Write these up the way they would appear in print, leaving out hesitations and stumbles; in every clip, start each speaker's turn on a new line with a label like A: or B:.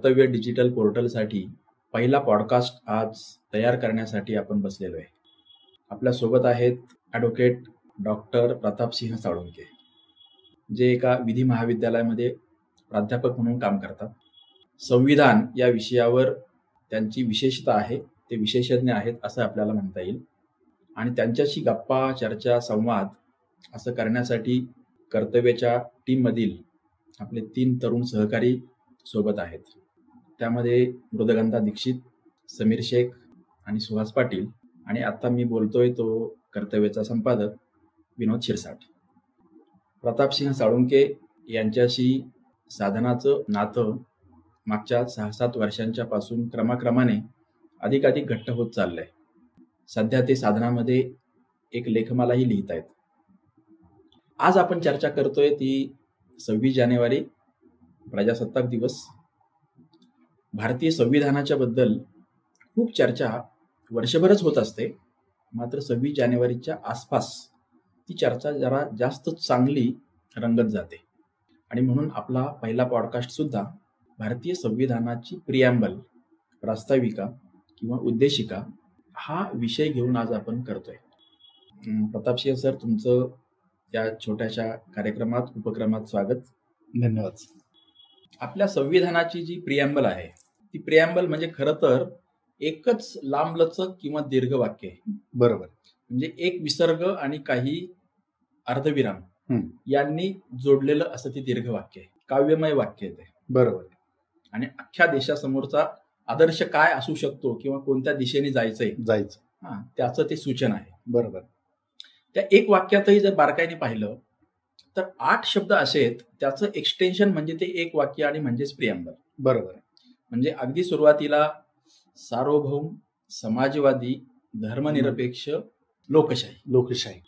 A: कर्तव्य डिजिटल पोर्टलसाठी पहिला पॉडकास्ट आज तयार करण्यासाठी आपण बसलेलो आहे. आपल्या सोबत आहेत ॲडव्होकेट डॉक्टर प्रतापसिंह साळुंखे, जे एका विधी महाविद्यालयामध्ये प्राध्यापक म्हणून काम करतात. संविधान या विषयावर त्यांची विशेषता आहे, ते विशेषज्ञ आहेत असं आपल्याला म्हणता येईल. आणि त्यांच्याशी गप्पा, चर्चा, संवाद असं करण्यासाठी कर्तव्याच्या टीममधील आपले 3 तरुण सहकारी सोबत आहेत. त्यामध्ये मृदगंधा दीक्षित, समीर शेख आणि सुहास पाटील. आणि आता मी बोलतोय तो कर्तव्याचा संपादक विनोद शिरसाट. प्रतापसिंह साळुंखे यांच्याशी साधनाचं नातं मागच्या 6-7 वर्षांच्या पासून क्रमाक्रमाने अधिकाधिक घट्ट होत चाललंय. सध्या ते साधनामध्ये एक लेखमालाही लिहित आहेत. आज आपण चर्चा करतोय ती 26 जानेवारी प्रजासत्ताक दिवस. भारतीय संविधानाच्या बद्दल खूप चर्चा वर्षभरच होत असते, मात्र 26 जानेवारीच्या आसपास ती चर्चा जरा जास्त चांगली रंगत जाते. आणि म्हणून आपला पहिला पॉडकास्ट सुद्धा भारतीय संविधानाची प्रिॲम्बल, प्रास्ताविका किंवा उद्देशिका हा विषय घेऊन आज आपण करतोय. प्रतापसिंह सर, तुमचं या छोट्याशा उपक्रमात स्वागत.
B: धन्यवाद.
A: आपल्या संविधानाची जी प्रिॲम्बल आहे, ती प्रिॲम्बल म्हणजे खरं तर एकच लांबलचक किंवा दीर्घ वाक्य आहे.
B: बरोबर.
A: म्हणजे एक विसर्ग आणि काही अर्धविराम यांनी जोडलेलं असं ते दीर्घ वाक्य आहे, काव्यमय वाक्य आहे ते.
B: बरोबर.
A: आणि अख्ख्या देशासमोरचा आदर्श काय असू शकतो किंवा कोणत्या दिशेने जायचं त्याचं ते सूचन आहे.
B: बरोबर.
A: त्या एक वाक्यातही जर बारकाईने पाहिलं तर 8 शब्द असे आहेत. त्याचं एक्सटेन्शन म्हणजे ते एक वाक्य आणि म्हणजेच प्रिॲम्बल.
B: बरोबर.
A: म्हणजे अगदी सुरुवातीला सार्वभौम, समाजवादी, धर्मनिरपेक्ष, लोकशाही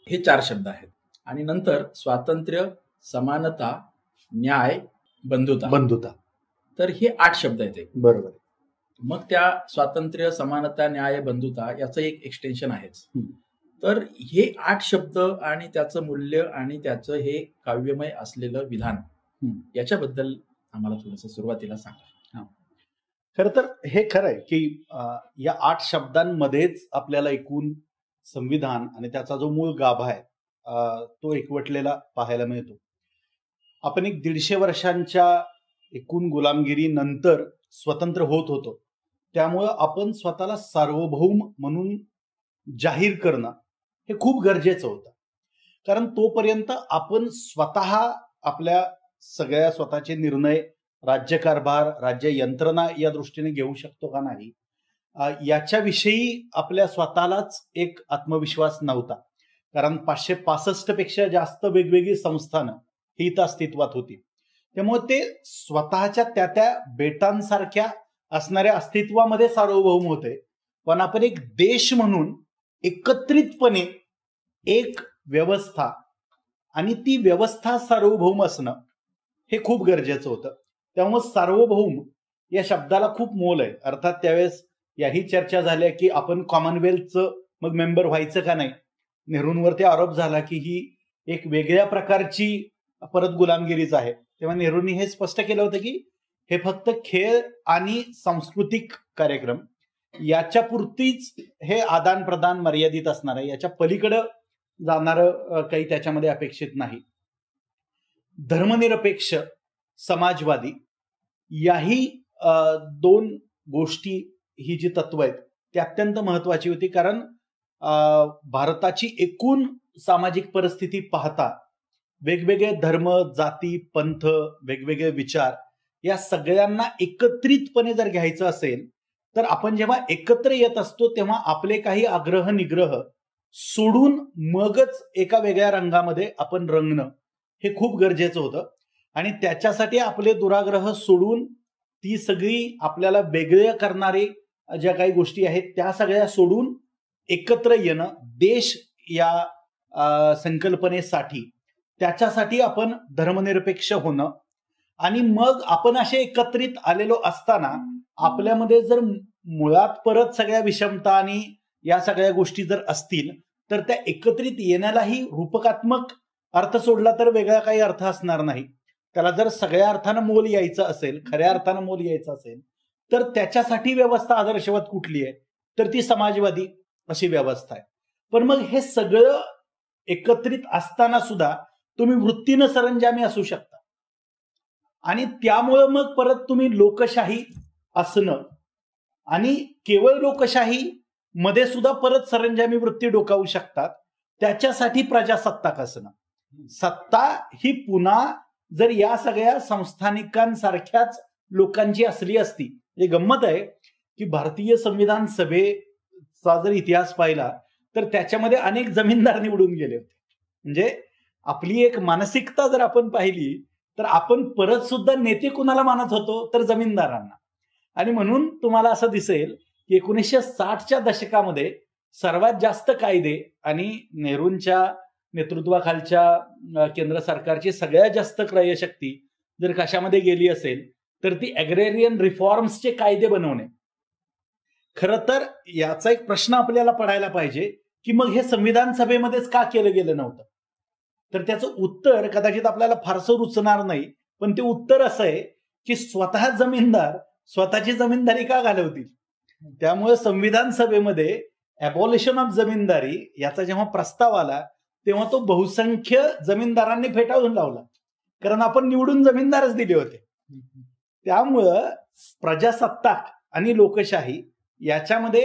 A: हे 4 शब्द आहेत. आणि नंतर स्वातंत्र्य, समानता, न्याय, बंधुता. तर हे 8 शब्द आहेत.
B: बरोबर.
A: मग त्या स्वातंत्र्य, समानता, न्याय, बंधुता याचं एक एक्सटेन्शन आहेच. तर हे 8 शब्द आणि त्याचं मूल्य आणि त्याचं हे काव्यमय असलेलं विधान, याच्याबद्दल आम्हाला थोडंसं सुरुवातीला सांगा.
B: खरं तर हे खरं आहे की या 8 शब्दांमध्येच आपल्याला एकूण संविधान आणि त्याचा जो मूळ गाभा आहे तो एकवटलेला पाहायला मिळतो. आपण एक 150 वर्षांच्या एकूण गुलामगिरी नंतर स्वतंत्र होत होतो, त्यामुळं आपण स्वतःला सार्वभौम म्हणून जाहीर करणं हे खूप गरजेचं होतं. कारण तोपर्यंत आपण स्वतः आपल्या सगळ्या स्वतःचे निर्णय, राज्यकारभार, राज्य यंत्रणा या दृष्टीने घेऊ शकतो का नाही याच्याविषयी आपल्या स्वतःलाच एक आत्मविश्वास नव्हता. कारण 565 पेक्षा जास्त वेगवेगळी संस्थानं ही इथं अस्तित्वात होती. त्यामुळे ते स्वतःच्या त्या बेटांसारख्या असणाऱ्या अस्तित्वामध्ये सार्वभौम होते. पण आपण एक देश म्हणून एकत्रितपणे एक व्यवस्था आणि ती व्यवस्था सार्वभौम असणं हे खूप गरजेचं होतं. त्यामुळे सार्वभौम या शब्दाला खूप मोल आहे. अर्थात त्यावेळेस याही चर्चा झाल्या की आपण कॉमनवेल्थचं मग मेंबर व्हायचं का नाही. नेहरूंवरती आरोप झाला की ही एक वेगळ्या प्रकारची परत गुलामगिरीच आहे. तेव्हा नेहरूंनी हे स्पष्ट केलं होतं की हे फक्त खेळ आणि सांस्कृतिक कार्यक्रम याच्या पुरतीच हे आदान प्रदान मर्यादित असणार आहे, याच्या पलीकडं जाणारं काही त्याच्यामध्ये अपेक्षित नाही. धर्मनिरपेक्ष, समाजवादी याही 2 गोष्टी, ही जी तत्व आहेत ती अत्यंत महत्वाची होती. कारण भारताची एकूण सामाजिक परिस्थिती पाहता वेगवेगळे धर्म, जाती, पंथ, वेगवेगळे विचार या सगळ्यांना एकत्रितपणे जर घ्यायचं असेल तर आपण जेव्हा एकत्र येत असतो तेव्हा आपले काही आग्रह निग्रह सोडून मगच एका वेगळ्या रंगामध्ये आपण रंगणं हे खूप गरजेचं होतं. आणि त्याच्यासाठी आपले दुराग्रह सोडून ती सगळी आपल्याला वेगळे करणारे ज्या काही गोष्टी आहेत त्या सगळ्या सोडून एकत्र येणं देश या संकल्पनेसाठी, त्याच्यासाठी आपण धर्मनिरपेक्ष होणं. आणि मग आपण असे एकत्रित आलेलो असताना आपल्यामध्ये जर मुळात परत सगळ्या विषमता आणि या सगळ्या गोष्टी जर असतील तर त्या एकत्रित येण्यालाही रूपकात्मक अर्थ सोडला तर वेगळा काही अर्थ असणार नाही. त्याला जर सगळ्या अर्थानं मोल यायचं असेल, खऱ्या अर्थानं मोल यायचं असेल, तर त्याच्यासाठी व्यवस्था आदर्शवत कुठली आहे, तर ती समाजवादी अशी व्यवस्था आहे. पण मग हे सगळं एकत्रित असताना सुद्धा तुम्ही वृत्तीनं सरंजामी असू शकता आणि त्यामुळं मग परत तुम्ही लोकशाही असणं आणि केवळ लोकशाही मध्ये सुद्धा परत सरंजामी वृत्ती डोकावू शकतात. त्याच्यासाठी प्रजासत्ताक असणं, सत्ता ही पुन्हा जर या सगळ्या संस्थानिकांसारख्याच लोकांची असली असती. हे गंमत आहे की भारतीय संविधान सभेचा जर इतिहास पाहिला तर त्याच्यामध्ये अनेक जमीनदार निवडून गेले होते. म्हणजे आपली एक मानसिकता जर आपण पाहिली तर आपण परत सुद्धा नेते कुणाला मानत होतो, तर जमीनदारांना. आणि म्हणून तुम्हाला असं दिसेल की 1960च्या दशकामध्ये सर्वात जास्त कायदे आणि नेहरूंच्या नेतृत्वाखालच्या केंद्र सरकारची सगळ्यात जास्त क्रयशक्ती जर कशामध्ये गेली असेल तर ती ऍग्रेरियन रिफॉर्म्सचे कायदे बनवणे. खरं तर याचा एक प्रश्न आपल्याला पडायला पाहिजे की मग हे संविधान सभेमध्येच का केलं गेलं नव्हतं. तर त्याचं उत्तर कदाचित आपल्याला फारसं रुचणार नाही, पण ते उत्तर असं आहे की स्वतः जमीनदार स्वतःची जमीनदारी का घालवतील. त्यामुळे संविधान सभेमध्ये अबॉलिशन ऑफ जमीनदारी याचा जेव्हा प्रस्ताव आला तेव्हा तो बहुसंख्य जमीनदारांनी फेटाळून लावला, कारण आपण निवडून जमीनदारच दिले होते. त्यामुळं प्रजासत्ताक आणि लोकशाही याच्यामध्ये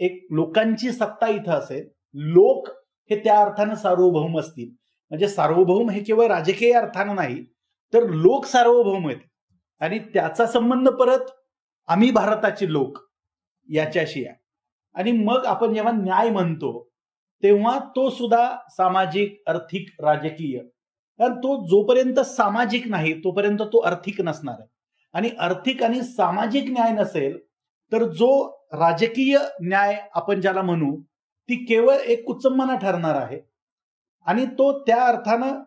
B: एक लोकांची सत्ता इथं असेल, लोक हे त्या अर्थानं सार्वभौम असतील. म्हणजे सार्वभौम हे केवळ राजकीय अर्थानं नाही तर लोक सार्वभौम आहेत आणि त्याचा संबंध परत आम्ही भारताचे लोक याच्याशी आहे. आणि मग आपण जेव्हा न्याय म्हणतो तेव्हा तो सुद्धा सामाजिक, आर्थिक, राजकीय, कारण तो जोपर्यंत सामाजिक नाही तोपर्यंत तो आर्थिक नसणार आहे. आणि आर्थिक आणि सामाजिक न्याय नसेल तर जो राजकीय न्याय आपण ज्याला म्हणू ती केवळ एक कुचंबना ठरणार आहे आणि तो त्या अर्थानं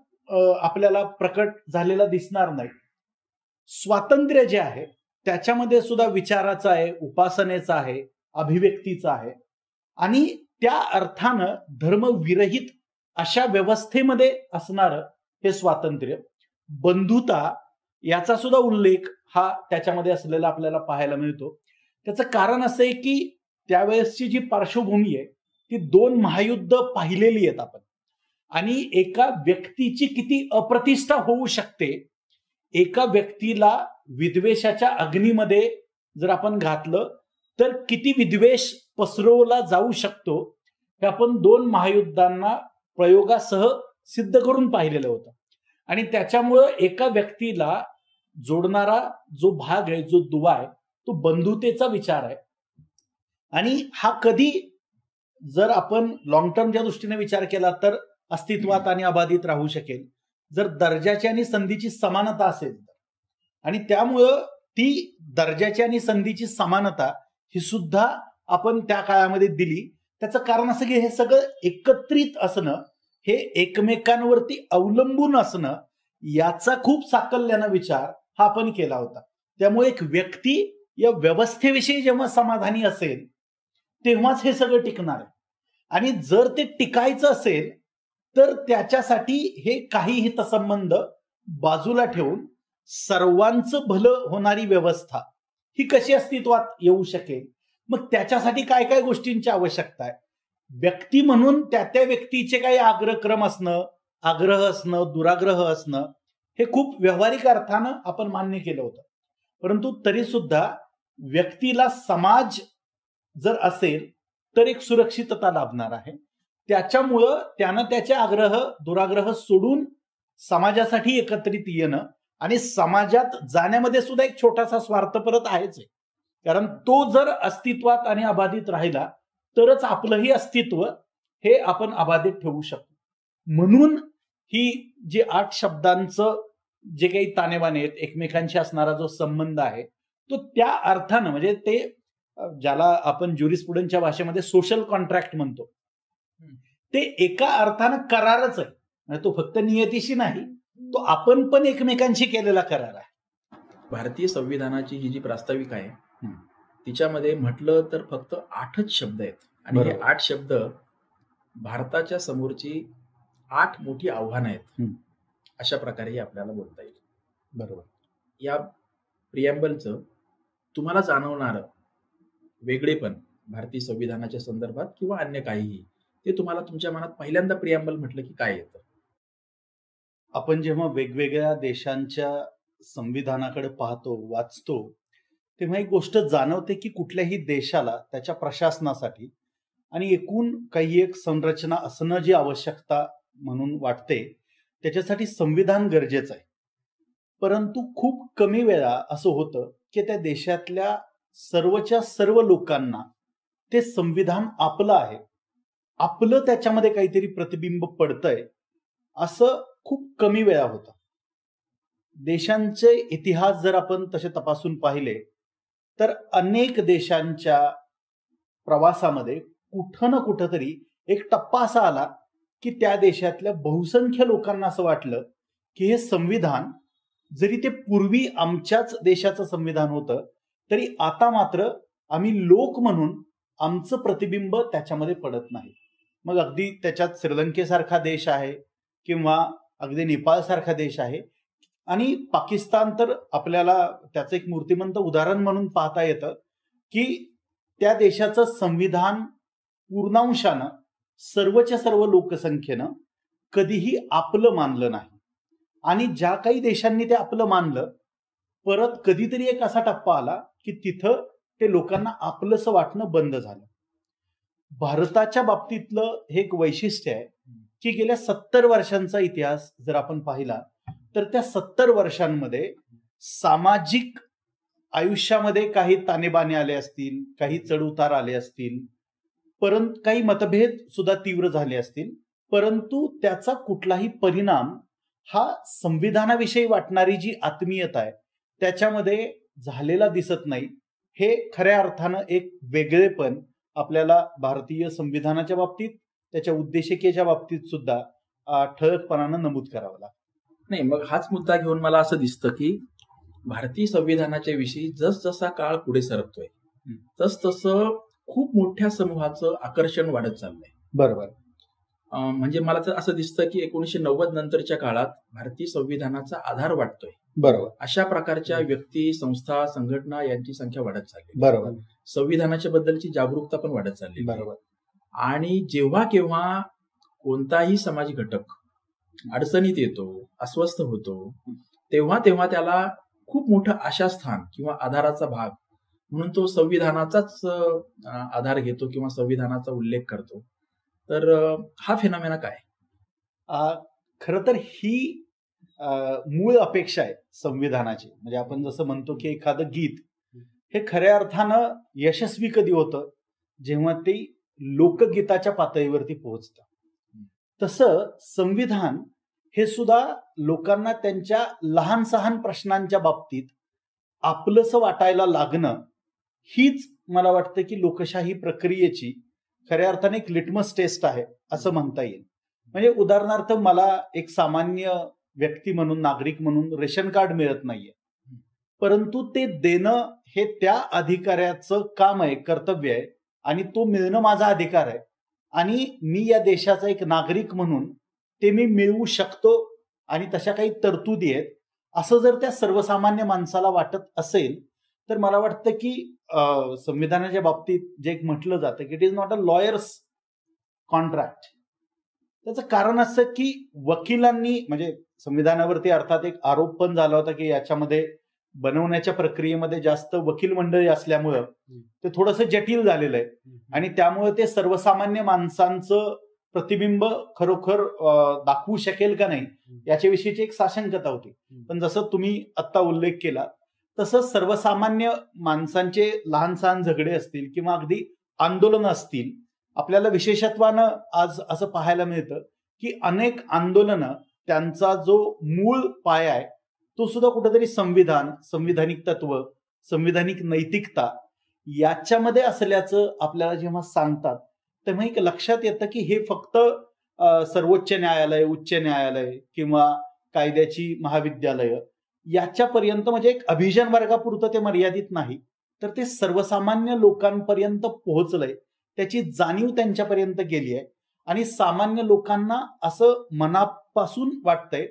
B: आपल्याला प्रकट झालेला दिसणार नाही. स्वातंत्र्य जे आहे त्याच्यामध्ये सुद्धा विचाराचं आहे, उपासनेचं आहे, अभिव्यक्तीचं आहे आणि त्या अर्थानं धर्मविरहित अशा व्यवस्थेमध्ये असणारं हे स्वातंत्र्य. बंधुता याचा सुद्धा उल्लेख हा त्याच्यामध्ये असलेला आपल्याला पाहायला मिळतो. त्याचं कारण असं आहे की त्यावेळेसची जी पार्श्वभूमी आहे ती 2 महायुद्ध पाहिलेली आहेत आपण आणि एका व्यक्तीची किती अप्रतिष्ठा होऊ शकते, एका व्यक्तीला विद्वेषाच्या अग्नीमध्ये जर आपण घातलं तर किती विद्वेष पसरवला जाऊ शकतो हे आपण 2 महायुद्धांना प्रयोगासह सिद्ध करून पाहिलेलं होतं. आणि त्याच्यामुळं एका व्यक्तीला जोडणारा जो भाग आहे, जो दुवा आहे, तो बंधुतेचा विचार आहे. आणि हा कधी जर आपण लॉंग टर्मच्या दृष्टीने विचार केला तर अस्तित्वात आणि अबाधित राहू शकेल जर दर्जाची आणि संधीची समानता असेल. आणि त्यामुळं ती दर्जाची आणि संधीची समानता ही सुद्धा आपण त्या काळामध्ये दिली. त्याचं कारण असं की हे सगळं एकत्रित असणं, हे एकमेकांवरती अवलंबून असणं, याचा खूप साकल्यानं विचार हा आपण केला होता. त्यामुळे एक व्यक्ती या व्यवस्थेविषयी जेव्हा समाधानी असेल तेव्हाच हे सगळं टिकणार आहे. आणि जर ते टिकायचं असेल तर त्याच्यासाठी हे काही हितसंबंध बाजूला ठेवून सर्वांचं भलं होणारी व्यवस्था ही कशी अस्तित्वात येऊ शकेल, मग त्याच्यासाठी काय काय गोष्टींची आवश्यकता आहे. व्यक्ती म्हणून त्या त्या व्यक्तीचे काही आग्रहक्रम असणं, आग्रह असणं, दुराग्रह असणं हे खूप व्यावहारिक अर्थानं आपण मान्य केलं होतं. परंतु तरी सुद्धा व्यक्तीला समाज जर असेल तर एक सुरक्षितता लाभणार आहे. त्याच्यामुळं त्यानं त्याचे आग्रह दुराग्रह सोडून समाजासाठी एकत्रित येणं आणि समाजात जाण्यामध्ये सुद्धा एक छोटासा स्वार्थ परत आहेच आहे. कारण तो जर अस्तित्वात आणि अबाधित राहिला तरच आपलंही अस्तित्व हे आपण अबाधित ठेवू शकतो. म्हणून ही जी 8 शब्दांचं जे काही ताणेबाणे आहेत, एकमेकांशी असणारा जो संबंध आहे तो त्या अर्थानं म्हणजे ते ज्याला आपण ज्युरिस्प्रुडन्सच्या भाषेमध्ये सोशल कॉन्ट्रॅक्ट म्हणतो, ते एका अर्थानं करारच आहे. म्हणजे तो फक्त नियतीशी नाही, तो आपण पण एकमेकांशी केलेला करार आहे.
A: भारतीय संविधानाची ही जी प्रास्ताविका आहे तिच्यामध्ये म्हटलं तर फक्त 8च शब्द आहेत आणि हे 8 शब्द भारताच्या समोरची 8 मोठी आव्हानं आहेत अशा प्रकारे आपल्याला बोलता येईल.
B: बरोबर.
A: या प्रिॲम्बलचं तुम्हाला जाणवणारं वेगळेपण भारतीय संविधानाच्या संदर्भात किंवा अन्य काहीही, ते तुम्हाला तुमच्या मनात पहिल्यांदा प्रिॲम्बल म्हटलं की काय येतं?
B: आपण जेव्हा वेगवेगळ्या देशांच्या संविधानाकडे पाहतो, वाचतो, तेव्हा एक गोष्ट जाणवते की कुठल्याही देशाला त्याच्या प्रशासनासाठी आणि एकूण काही एक संरचना असणं जी आवश्यकता म्हणून वाटते, त्याच्यासाठी संविधान गरजेचं आहे. परंतु खूप कमी वेळा असं होतं की त्या देशातल्या सर्वच्या सर्व लोकांना ते संविधान आपलं आहे, आपलं त्याच्यामध्ये काहीतरी प्रतिबिंब पडतंय, असं खूप कमी वेळा होतं. देशांचे इतिहास जर आपण तसे तपासून पाहिले, तर अनेक देशांच्या प्रवासामध्ये कुठं ना कुठंतरी एक टप्पा असा आला, की त्या देशातल्या बहुसंख्य लोकांना असं वाटलं, की हे संविधान जरी ते पूर्वी आमच्याच देशाचं संविधान होतं, तरी आता मात्र आम्ही लोक म्हणून आमचं प्रतिबिंब त्याच्यामध्ये पडत नाही. मग अगदी त्याच्यात श्रीलंकेसारखा देश आहे किंवा अगदी नेपाळसारखा देश आहे आणि पाकिस्तान तर आपल्याला त्याचं एक मूर्तिमंत उदाहरण म्हणून पाहता येतं, की त्या देशाचं संविधान पूर्णांशानं सर्वच्या सर्व लोकसंख्येनं कधीही आपलं मानलं नाही. आणि ज्या काही देशांनी ते आपलं मानलं, परत कधीतरी एक असा टप्पा आला, की तिथं ते लोकांना आपलंसं वाटणं बंद झालं. भारताच्या बाबतीतलं हे एक वैशिष्ट्य आहे, की गेल्या 70 वर्षांचा इतिहास जर आपण पाहिला, तर त्या 70 वर्षांमध्ये सामाजिक आयुष्यामध्ये काही ताणेबाणे आले असतील, काही चढउतार आले असतील, परंतु काही मतभेद सुद्धा तीव्र झाले असतील, परंतु त्याचा कुठलाही परिणाम हा संविधानाविषयी वाटणारी जी आत्मीयता आहे, त्याच्यामध्ये झालेला दिसत नाही. हे खऱ्या अर्थानं एक वेगळेपण आपल्याला भारतीय संविधानाच्या बाबतीत, त्याच्या उद्देशिकेच्या बाबतीत सुद्धा ठळकपणानं नमूद करावं लागतं.
A: नाही, मग हाच मुद्दा घेऊन मला असं दिसतं, की भारतीय संविधानाच्या विषयी जसजसा काळ पुढे सरकतोय, तसतसं खूप मोठ्या समूहाचं आकर्षण वाढत चाललंय.
B: बरोबर.
A: म्हणजे मला तर असं दिसतं, की 1990 नंतरच्या काळात भारतीय संविधानाचा आधार वाटतोय.
B: बरोबर.
A: अशा प्रकारच्या व्यक्ती, संस्था, संघटना यांची संख्या वाढत चालली.
B: बरोबर.
A: संविधानाच्या बद्दलची जागरूकता पण वाढत चालली.
B: बरोबर.
A: आणि जेव्हा केव्हा कोणताही समाज घटक अडचणीत येतो, अस्वस्थ होतो, तेव्हा तेव्हा त्याला खूप मोठं आशास्थान किंवा आधाराचा भाग म्हणून तो संविधानाचाच आधार घेतो किंवा संविधानाचा उल्लेख करतो. तर हा फेनॉमेना काय?
B: खरं तर ही मूळ अपेक्षा आहे संविधानाची. म्हणजे आपण जसं म्हणतो की एखादं गीत हे खऱ्या अर्थानं यशस्वी कधी होतं, जेव्हा ते लोकगीताच्या पातळीवरती पोहोचतं. तसं संविधान हे सुद्धा लोकांना त्यांच्या लहान सहान प्रश्नांच्या बाबतीत आपलंसं वाटायला लागणं, हीच मला वाटतं की लोकशाही प्रक्रियेची खऱ्या अर्थाने एक लिटमस टेस्ट आहे असं म्हणता येईल. म्हणजे उदाहरणार्थ मला एक सामान्य व्यक्ती म्हणून, नागरिक म्हणून रेशन कार्ड मिळत नाहीये, परंतु ते देणं हे त्या अधिकाऱ्याचं काम आहे, कर्तव्य आहे आणि तो मिळणं माझा अधिकार आहे आणि मी या देशाचा एक नागरिक म्हणून ते मी मिळवू शकतो आणि तशा काही तरतुदी आहेत, असं जर त्या सर्वसामान्य माणसाला वाटत असेल, तर मला वाटतं की संविधानाच्या बाबतीत जे एक म्हटलं जातं की it is not a lawyers contract. त्याचं कारण असं की वकिलांनी, म्हणजे संविधानावरती अर्थात एक आरोप पण झाला होता की याच्यामध्ये बनवण्याच्या प्रक्रियेमध्ये जास्त वकील मंडळी असल्यामुळं ते थोडंसं जटिल झालेलं आहे आणि त्यामुळे ते सर्वसामान्य माणसांचं प्रतिबिंब खरोखर दाखवू शकेल का नाही याच्याविषयीची एक साशंकता होती. पण जसं तुम्ही आत्ता उल्लेख केला, तसं सर्वसामान्य माणसांचे लहान सहान झगडे असतील किंवा अगदी आंदोलन असतील, आपल्याला विशेषत्वानं आज असं पाहायला मिळतं की अनेक आंदोलनं त्यांचा जो मूळ पाया आहे तो सुद्धा कुठेतरी संविधान, संविधानिक तत्व, संविधानिक नैतिकता याच्यामध्ये असल्याचं आपल्याला जेव्हा सांगतात, तेव्हा एक लक्षात येतं की हे फक्त सर्वोच्च न्यायालय, उच्च न्यायालय किंवा कायद्याची महाविद्यालय याच्यापर्यंत, म्हणजे एक अभिजन वर्गापुरतं ते मर्यादित नाही, तर ते सर्वसामान्य लोकांपर्यंत पोहोचलंय, त्याची जाणीव त्यांच्यापर्यंत गेली आहे आणि सामान्य लोकांना असं मनापासून वाटतंय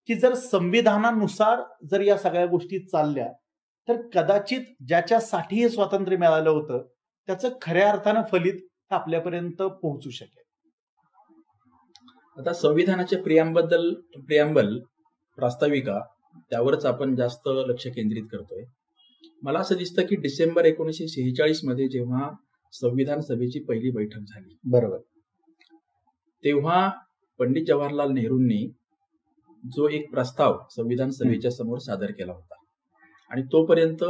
B: की जर संविधानानुसार जर या सगळ्या गोष्टी चालल्या तर कदाचित ज्याच्यासाठी हे स्वातंत्र्य मिळालं होतं त्याचं खऱ्या अर्थानं फलित आपल्यापर्यंत पोहोचू शकेल.
A: आता संविधानाच्या प्रियांबल प्रास्ताविका त्यावरच आपण जास्त लक्ष केंद्रित करतोय. मला असं दिसतं की डिसेंबर 1946 मध्ये जेव्हा संविधान सभेची पहिली बैठक झाली,
B: बरोबर,
A: तेव्हा पंडित जवाहरलाल नेहरूंनी जो एक प्रस्ताव संविधान सभेच्या समोर सादर केला होता आणि तोपर्यंत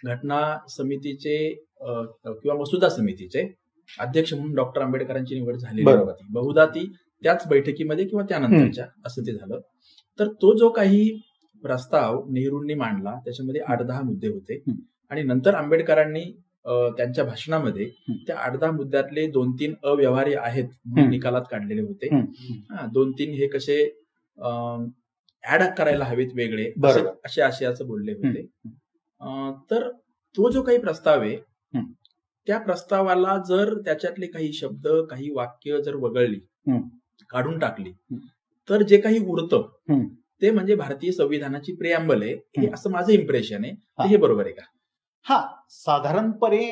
A: घटना समितीचे किंवा मसुदा समितीचे अध्यक्ष म्हणून डॉक्टर आंबेडकरांची निवड झालेली होती. बहुधा ती त्याच बैठकीमध्ये किंवा त्यानंतरच्या असं ते झालं. तर तो जो काही प्रस्ताव नेहरूंनी मांडला त्याच्यामध्ये 8-10 मुद्दे होते आणि नंतर आंबेडकरांनी त्यांच्या भाषणामध्ये त्या 8-10 मुद्द्यातले 2-3 अव्यवहार्य आहेत म्हणून निकालात काढलेले होते. 2-3 हे कसे ऍड करायला हवेत वेगळे असे आशयाचं बोलले होते. तर तो जो काही प्रस्ताव आहे त्या प्रस्तावाला जर त्याच्यातले काही शब्द काही वाक्य जर वगळली काढून टाकली तर जे काही उरतं ते म्हणजे भारतीय संविधानाची प्रियांबल आहे हे असं माझं इम्प्रेशन आहे. हे बरोबर आहे का?
B: हा, साधारणपणे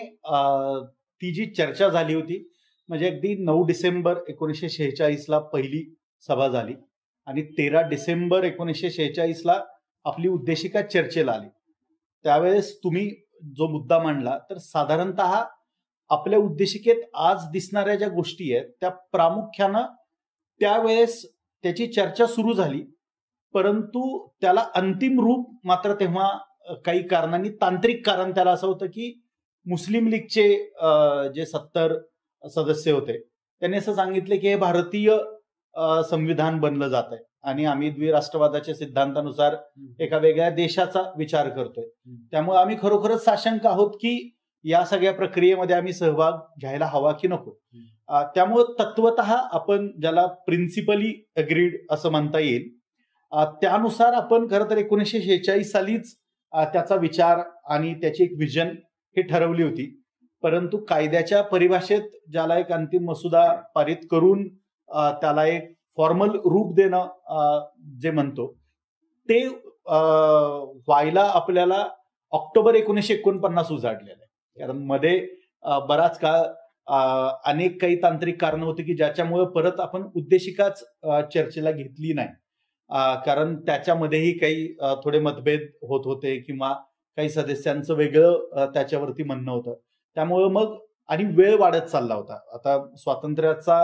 B: ती जी चर्चा झाली होती म्हणजे अगदी 9 डिसेंबर 1946 पहिली सभा झाली आणि 13 डिसेंबर 1946 आपली उद्देशिका चर्चेला आली. त्यावेळेस तुम्ही जो मुद्दा मांडला तर साधारणतः आपल्या उद्देशिकेत आज दिसणाऱ्या ज्या गोष्टी आहेत त्या प्रामुख्यानं त्यावेळेस त्याची चर्चा सुरू झाली, परंतु त्याला अंतिम रूप मात्र तेव्हा काही कारणांनी, तांत्रिक कारण त्याला असं होतं की मुस्लिम लीगचे जे 70 सदस्य होते त्यांनी असं सांगितले की हे भारतीय संविधान बनलं जात आहे आणि आम्ही द्विराष्ट्रवादाच्या सिद्धांतानुसार एका वेगळ्या देशाचा विचार करतोय, त्यामुळे आम्ही खरोखरच साशंक आहोत की या सगळ्या प्रक्रियेमध्ये आम्ही सहभाग घ्यायला हवा की नको. त्यामुळं तत्वतः आपण ज्याला प्रिन्सिपली अग्रीड असं म्हणता येईल त्यानुसार आपण खरं तर 1946 सालीच त्याचा विचार आणि त्याची एक विजन हे ठरवली होती. परंतु कायद्याच्या परिभाषेत ज्याला एक अंतिम मसुदा पारित करून त्याला एक फॉर्मल रूप देणं जे म्हणतो ते व्हायला आपल्याला ऑक्टोबर 1949 उजाडलेलं आहे. कारण मध्ये बराच काळ अनेक काही तांत्रिक कारणं होती की ज्याच्यामुळे परत आपण उद्देशिकाच चर्चेला घेतली नाही, कारण त्याच्यामध्येही काही थोडे मतभेद होत होते किंवा काही सदस्यांचं वेगळं त्याच्यावरती म्हणणं होतं. त्यामुळं मग आणि वेळ वाढत चालला होता. आता स्वातंत्र्याचा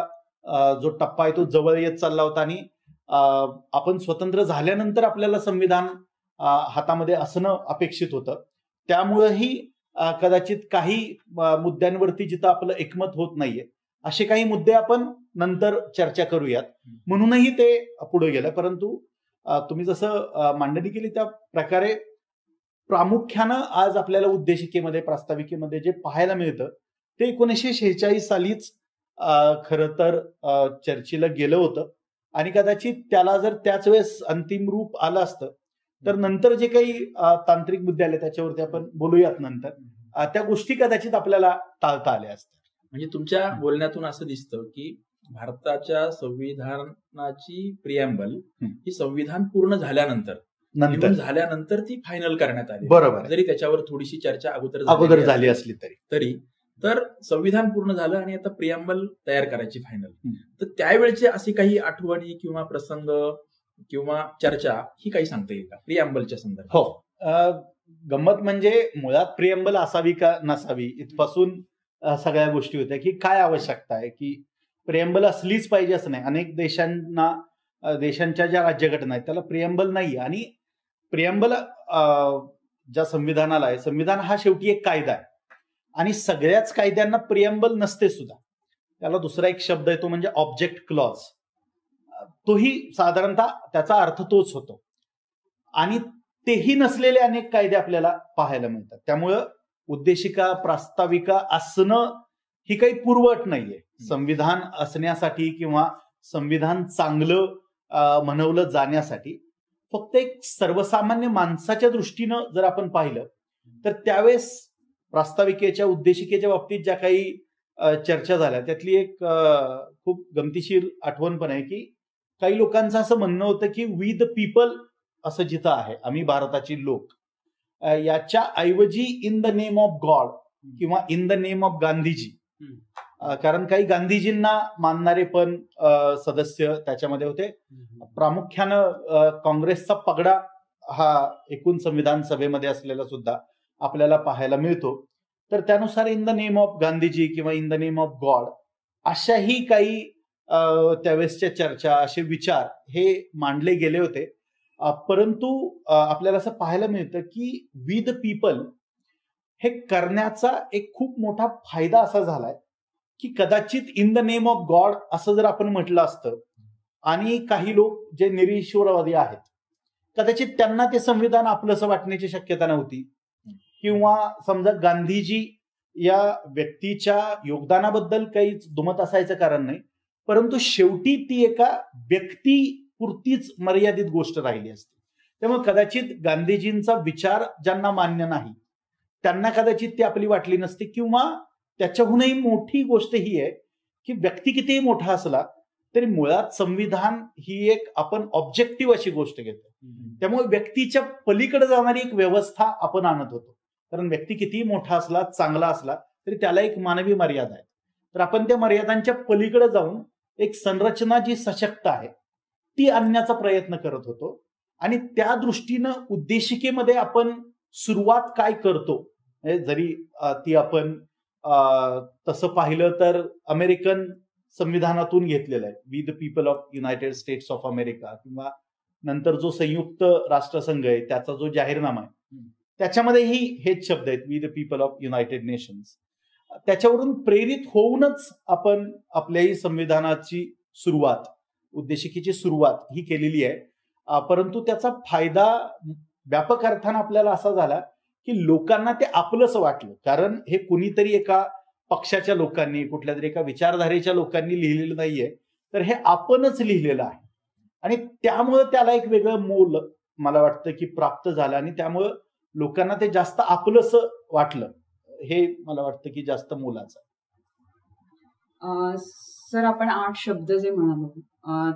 B: जो टप्पा आहे तो जवळ येत चालला होता आणि आपण स्वतंत्र झाल्यानंतर आपल्याला संविधान हातामध्ये असणं अपेक्षित होतं. त्यामुळेही कदाचित काही मुद्द्यांवरती जिथं आपलं एकमत होत नाहीये असे काही मुद्दे आपण नंतर चर्चा करूयात म्हणूनही ते पुढे गेलं. परंतु तुम्ही जसं मांडणी केली त्या प्रकारे प्रामुख्यानं आज आपल्याला उद्देशिकेमध्ये प्रास्ताविकेमध्ये जे पाहायला मिळतं ते 1946 सालीच खरं तर चर्चेला गेलं होतं आणि कदाचित त्याला जर त्याच वेळेस अंतिम रूप आलं असतं तर नंतर जे काही तांत्रिक मुद्दे आले त्याच्यावरती आपण बोलूयात नंतर, त्या गोष्टी कदाचित आपल्याला टाळता आल्या असतात.
A: म्हणजे तुमच्या बोलण्यातून असं दिसतं की भारताच्या संविधानाची प्रियांबल ही संविधान पूर्ण झाल्यानंतर ती फायनल करण्यात आली.
B: बरोबर,
A: जरी त्याच्यावर थोडीशी चर्चा अगोदर झाली असली तरी तर संविधान पूर्ण झालं आणि आता प्रियांबल तयार करायची फायनल. तर त्यावेळेची अशी काही आठवणी किंवा प्रसंग किंवा चर्चा ही काही सांगता येईल का प्रियांबलच्या संदर्भात?
B: हो, गंमत म्हणजे मुळात प्रियांबल असावी का नसावी इथपासून सगळ्या गोष्टी होत्या की काय आवश्यकता आहे की प्रियांबल असलीच पाहिजे असं नाही. अनेक देशांच्या ज्या राज्यघटना आहेत त्याला प्रियांबल नाही आणि प्रियांबल ज्या संविधानाला आहे, संविधान हा शेवटी एक कायदा आहे आणि सगळ्याच कायद्यांना प्रियांबल नसते सुद्धा. त्याला दुसरा एक शब्द आहे तो म्हणजे ऑब्जेक्ट क्लॉज. तोही साधारणतः त्याचा अर्थ तोच होतो आणि तेही नसलेले अनेक कायदे आपल्याला पाहायला मिळतात. त्यामुळं उद्देशिका प्रास्ताविका असणं ही काही पूर्वअट नाहीये. संविधान असण्यासाठी किंवा संविधान चांगलं म्हणवलं जाण्यासाठी फक्त एक सर्वसामान्य माणसाच्या दृष्टीनं जर आपण पाहिलं तर त्यावेळेस प्रास्ताविकेच्या उद्देशिकेच्या बाबतीत ज्या काही चर्चा झाल्या त्यातली एक खूप गमतीशीर आठवण पण आहे की काही लोकांचं असं म्हणणं होतं की वी द पीपल असं जिथं आहे, आम्ही भारताची लोक, याच्या ऐवजी in the name of God किंवा in the name of Gandhiji, कारण काही गांधीजींना मानणारे पण सदस्य त्याच्यामध्ये होते. प्रामुख्यानं काँग्रेसचा पगडा हा एकूण संविधान सभेमध्ये असलेला सुद्धा आपल्याला पाहायला मिळतो. तर त्यानुसार in the name of Gandhiji किंवा in the name of God अशाही काही त्यावेळेसच्या चर्चा, असे विचार हे मांडले गेले होते. परंतु आपल्याला असं पाहायला मिळतं की वी द पीपल हे करण्याचा एक खूप मोठा फायदा असा झालाय की कदाचित in the name of God असं जर आपण म्हटलं असतं आणि काही लोक जे निरीश्वरवादी आहेत, कदाचित त्यांना ते संविधान आपलंसं वाटण्याची शक्यता नव्हती, किंवा समजा गांधीजी या व्यक्तीच्या योगदानाबद्दल काही दुमत असायचं कारण नाही, परंतु शेवटी ती एका व्यक्तीपुरतीच मर्यादित गोष्ट राहिली असते. त्यामुळे कदाचित गांधीजींचा विचार ज्यांना मान्य नाही त्यांना कदाचित ती आपली वाटली नसते, किंवा त्याच्याहूनही मोठी गोष्ट ही आहे की व्यक्ती कितीही मोठा असला तरी मुळात संविधान ही एक आपण ऑब्जेक्टिव्ह अशी गोष्ट घेतो. त्यामुळे व्यक्तीच्या पलीकडे जाणारी एक व्यवस्था आपण आणत होतो, कारण व्यक्ती कितीही मोठा असला, चांगला असला तरी त्याला एक मानवी मर्यादा आहे. तर आपण त्या मर्यादांच्या पलीकडे जाऊन एक संरचना जी सशक्त आहे ती आणण्याचा प्रयत्न करत होतो. आणि त्या दृष्टीनं उद्देशिकेमध्ये आपण सुरुवात काय करतो, जरी ती आपण तसं पाहिलं तर अमेरिकन संविधानातून घेतलेलं आहे, we the people of United States of America, किंवा नंतर जो संयुक्त राष्ट्रसंघ आहे त्याचा जो जाहीरनामा आहे त्याच्यामध्येही हेच शब्द आहेत, we the people of United Nations. त्याच्यावरून प्रेरित होऊनच आपण आपल्याही संविधानाची सुरुवात, उद्देशिकेची सुरुवात ही केलेली आहे. परंतु त्याचा फायदा व्यापक अर्थानं आपल्याला असा झाला की लोकांना ते आपलंसं वाटलं, कारण हे कुणीतरी एका पक्षाच्या लोकांनी, कुठल्या तरी एका विचारधारेच्या लोकांनी लिहिलेलं नाहीये, तर हे आपणच लिहिलेलं आहे. आणि त्यामुळं त्याला एक वेगळं मोल मला वाटतं की प्राप्त झालं, आणि त्यामुळं लोकांना ते जास्त आपलंसं वाटलं. हे मला वाटतं की जास्त मोलाचं.
C: सर, आपण 8 शब्द जे म्हणालो,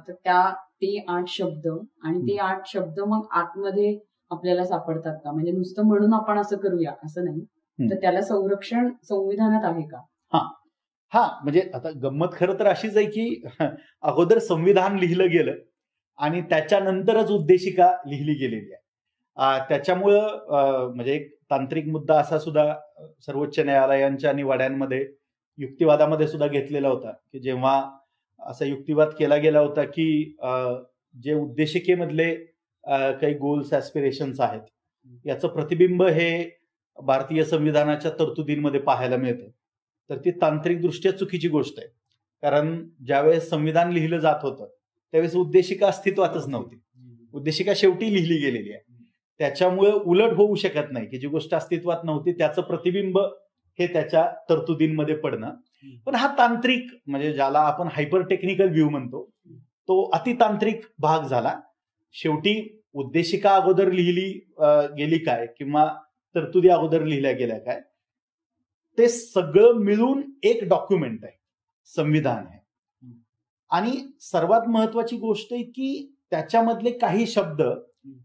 C: तर ते 8 शब्द आणि ते 8 शब्द मग आतमध्ये आपल्याला सापडतात का? म्हणजे नुसतं म्हणून आपण असं करूया असं नाही, तर त्याला संरक्षण संविधानात आहे का?
B: हा, म्हणजे आता गंमत खरं तर अशीच आहे की अगोदर संविधान लिहिलं गेलं आणि त्याच्यानंतरच उद्देशिका लिहिली गेलेली आहे. त्याच्यामुळं म्हणजे एक तांत्रिक मुद्दा असा सुद्धा सर्वोच्च न्यायालयांच्या निवाड्यांमध्ये युक्तिवादामध्ये सुद्धा घेतलेला होता की जेव्हा असा युक्तिवाद केला गेला होता की जे उद्देशिकेमधले काही गोल्स, ऍस्पिरेशन्स आहेत याचं प्रतिबिंब हे भारतीय संविधानाच्या तरतुदींमध्ये पाहायला मिळतं, तर ती तांत्रिकदृष्ट्या चुकीची गोष्ट आहे. कारण ज्यावेळेस संविधान लिहिलं जात होतं त्यावेळेस उद्देशिका अस्तित्वातच नव्हती. उद्देशिका शेवटी लिहिली गेलेली आहे. त्याच्यामुळे उलट होऊ शकत नाही की जी गोष्ट अस्तित्वात नव्हती त्याचं प्रतिबिंब हे त्याच्या तरतुदींमध्ये पडणं. पण हा तांत्रिक, म्हणजे ज्याला आपण हायपर टेक्निकल व्ह्यू म्हणतो, तो अतितांत्रिक भाग झाला. शेवटी उद्देशिका अगोदर लिहिली गेली काय किंवा तरतुदी अगोदर लिहिल्या गेल्या काय, ते सगळं मिळून एक डॉक्युमेंट आहे, संविधान आहे. आणि सर्वात महत्वाची गोष्ट आहे की त्याच्यामधले काही शब्द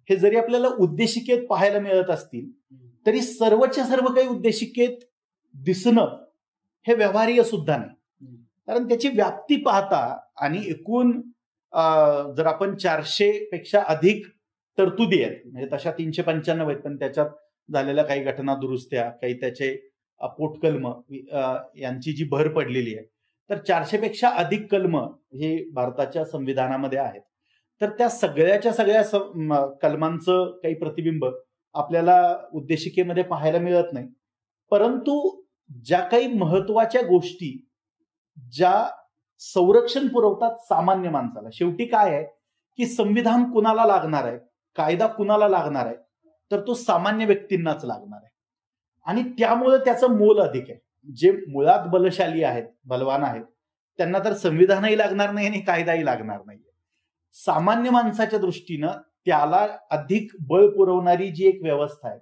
B: हे जरी आपल्याला उद्देशिकेत पाहायला मिळत असतील तरी सर्वच्या सर्व काही उद्देशिकेत दिसणं हे व्यवहार्य सुद्धा नाही. कारण त्याची व्याप्ती पाहता आणि एकूण जर आपण 400 पेक्षा अधिक तरतुदी आहेत, म्हणजे तशा 395 आहेत, पण त्याच्यात झालेल्या काही घटना दुरुस्त्या, काही त्याचे पोटकलम यांची जी भर पडलेली आहे, तर 400 पेक्षा अधिक कलम हे भारताच्या संविधानामध्ये आहेत. तर त्या सगळ्याच्या सगळ्या कलमांचं काही प्रतिबिंब आपल्याला उद्देशिकेमध्ये पाहायला मिळत नाही. परंतु ज्या काही महत्वाच्या गोष्टी ज्या संरक्षण पुरवतात सामान्य माणसाला, शेवटी काय आहे की संविधान कुणाला लागणार आहे, कायदा कुणाला लागणार आहे, तर तो सामान्य व्यक्तींनाच लागणार आहे. आणि त्यामुळे त्याचं मोल अधिक आहे. जे मुळात बलशाली आहेत, बलवान आहेत, त्यांना तर संविधानही लागणार नाही आणि कायदाही लागणार नाही. सामान्य माणसाच्या दृष्टीनं त्याला अधिक बळ पुरवणारी जी एक व्यवस्था आहे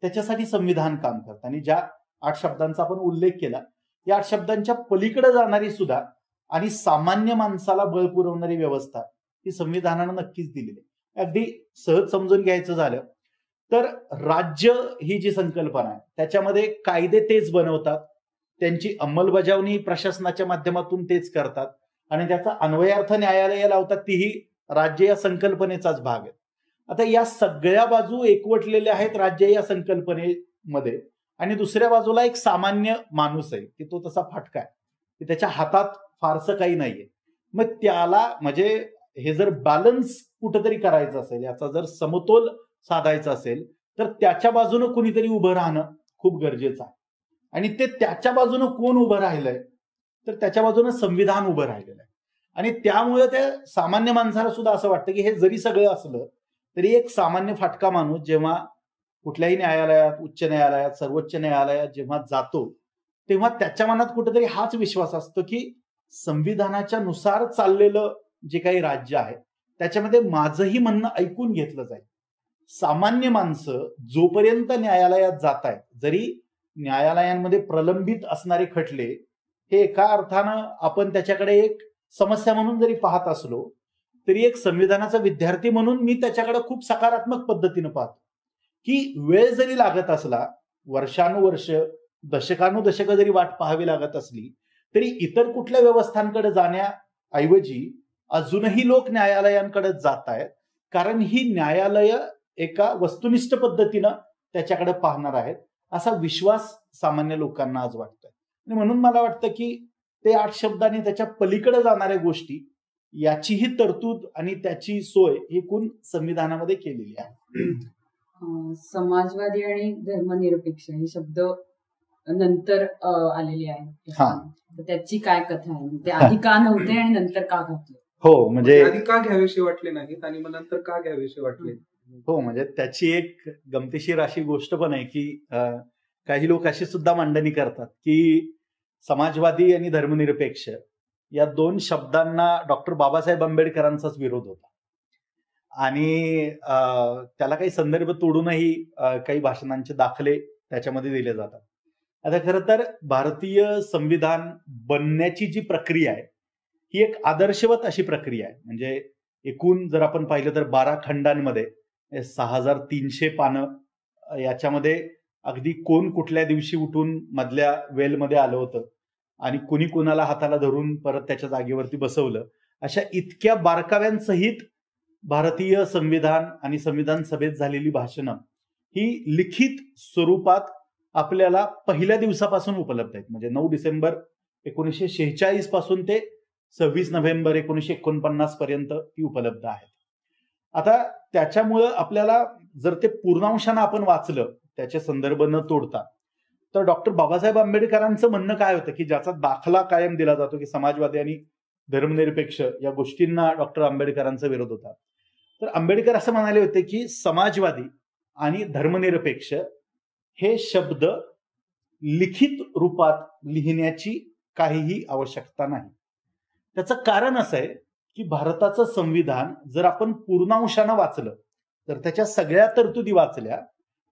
B: त्याच्यासाठी संविधान काम करतं. आणि ज्या 8 शब्दांचा आपण उल्लेख केला, या 8 शब्दांच्या पलीकडे जाणारी सुद्धा आणि सामान्य माणसाला बळ पुरवणारी व्यवस्था ही संविधानानं नक्कीच दिलेली आहे. अगदी सहज समजून घ्यायचं झालं तर राज्य ही जी संकल्पना आहे त्याच्यामध्ये कायदे तेच बनवतात, त्यांची अंमलबजावणी प्रशासनाच्या माध्यमातून तेच करतात आणि त्याचा अन्वयार्थ न्यायालय लावतात, तीही राज्य या संकल्पनेचाच भाग आहे. आता या सगळ्या बाजू एकवटलेल्या आहेत राज्य या संकल्पनेमध्ये आणि दुसऱ्या बाजूला एक सामान्य माणूस आहे की तो तसा फाटका आहे की त्याच्या हातात फारसं काही नाहीये. मग त्याला म्हणजे हे जर बॅलन्स कुठंतरी करायचं असेल, याचा जर समतोल साधायचा असेल तर त्याच्या बाजूनं कुणीतरी उभं राहणं खूप गरजेचं आहे. आणि ते त्याच्या बाजूनं कोण उभं राहिलंय तर त्याच्या बाजूनं संविधान उभं राहिलेलं आहे. आणि त्यामुळे त्या सामान्य माणसाला सुद्धा असं वाटतं की हे जरी सगळं असलं तरी एक सामान्य फाटका माणूस जेव्हा कुठल्याही न्यायालयात, उच्च न्यायालयात, सर्वोच्च न्यायालयात जेव्हा जातो तेव्हा त्याच्या मनात कुठेतरी हाच विश्वास असतो की संविधानाच्या नुसार चाललेलं जे काही राज्य आहे त्याच्यामध्ये माझंही म्हणणं ऐकून घेतलं जाईल. सामान्य माणसं जोपर्यंत न्यायालयात जात आहेत, जरी न्यायालयांमध्ये प्रलंबित असणारे खटले हे एका अर्थानं आपण त्याच्याकडे एक समस्या म्हणून जरी पाहत असलो तरी एक संविधानाचा विद्यार्थी म्हणून मी त्याच्याकडे खूप सकारात्मक पद्धतीनं पाहतो की वेळ जरी लागत असला, वर्षानुवर्ष, दशकानुदशकं जरी वाट पाहावी लागत असली तरी इतर कुठल्या व्यवस्थांकडे जाण्याऐवजी अजूनही लोक न्यायालयांकडे जात आहेत, कारण ही न्यायालय एका वस्तुनिष्ठ पद्धतीनं त्याच्याकडे पाहणार आहेत असा विश्वास सामान्य लोकांना आज वाटतोय. आणि म्हणून मला वाटतं की ते 8 शब्दांनी त्याच्या पलीकडे जाणाऱ्या गोष्टी याचीही तरतूद आणि त्याची सोय एकूण संविधानामध्ये केलेली आहे.
C: समाजवादी आणि धर्मनिरपेक्ष हे शब्द नंतर आलेले आहेत, तर त्याची काय कथा आहे? ते आधी का नव्हते आणि नंतर का घातले?
B: हो, म्हणजे
D: आधी का घ्यावेसे वाटले नाहीत आणि मग नंतर का घ्यावेसे वाटले?
B: हो, म्हणजे त्याची एक गमतीशीर अशी गोष्ट पण आहे की काही लोक अशी सुद्धा मांडणी करतात की समाजवादी आणि धर्मनिरपेक्ष या 2 शब्दांना डॉक्टर बाबासाहेब आंबेडकरांचाच विरोध होता आणि त्याला काही संदर्भ तोडूनही काही भाषणांचे दाखले त्याच्यामध्ये दिले जातात. आता खरं तर भारतीय संविधान बनण्याची जी प्रक्रिया आहे ही एक आदर्शवत अशी प्रक्रिया आहे. म्हणजे एकूण जर आपण पाहिलं तर 12 खंडांमध्ये 6300 पानं, याच्यामध्ये अगदी कोण कुठल्या दिवशी उठून मधल्या वेलमध्ये आलं होतं आणि कुणी कुणाला हाताला धरून परत त्याच्या जागेवरती बसवलं, अशा इतक्या बारकाव्यांसहित भारतीय संविधान आणि संविधान सभेत झालेली भाषणं ही लिखित स्वरूपात आपल्याला पहिल्या दिवसापासून उपलब्ध आहेत. म्हणजे 9 डिसेंबर 1946 पासून ते 26 नोव्हेंबर 1949 पर्यंत ती उपलब्ध आहेत. आता त्याच्यामुळं आपल्याला जर ते पूर्णांशानं आपण वाचलं, त्याचे संदर्भ न तोडता, तर डॉक्टर बाबासाहेब आंबेडकरांचं म्हणणं काय होतं की ज्याचा दाखला कायम दिला जातो की समाजवादी आणि धर्मनिरपेक्ष या गोष्टींना डॉक्टर आंबेडकरांचा विरोध होता. तर आंबेडकर असं म्हणाले होते की समाजवादी आणि धर्मनिरपेक्ष हे शब्द लिखित रूपात लिहिण्याची काहीही आवश्यकता नाही. त्याचं कारण असं आहे की भारताचं संविधान जर आपण पूर्णांशानं वाचलं, तर त्याच्या सगळ्या तरतुदी वाचल्या,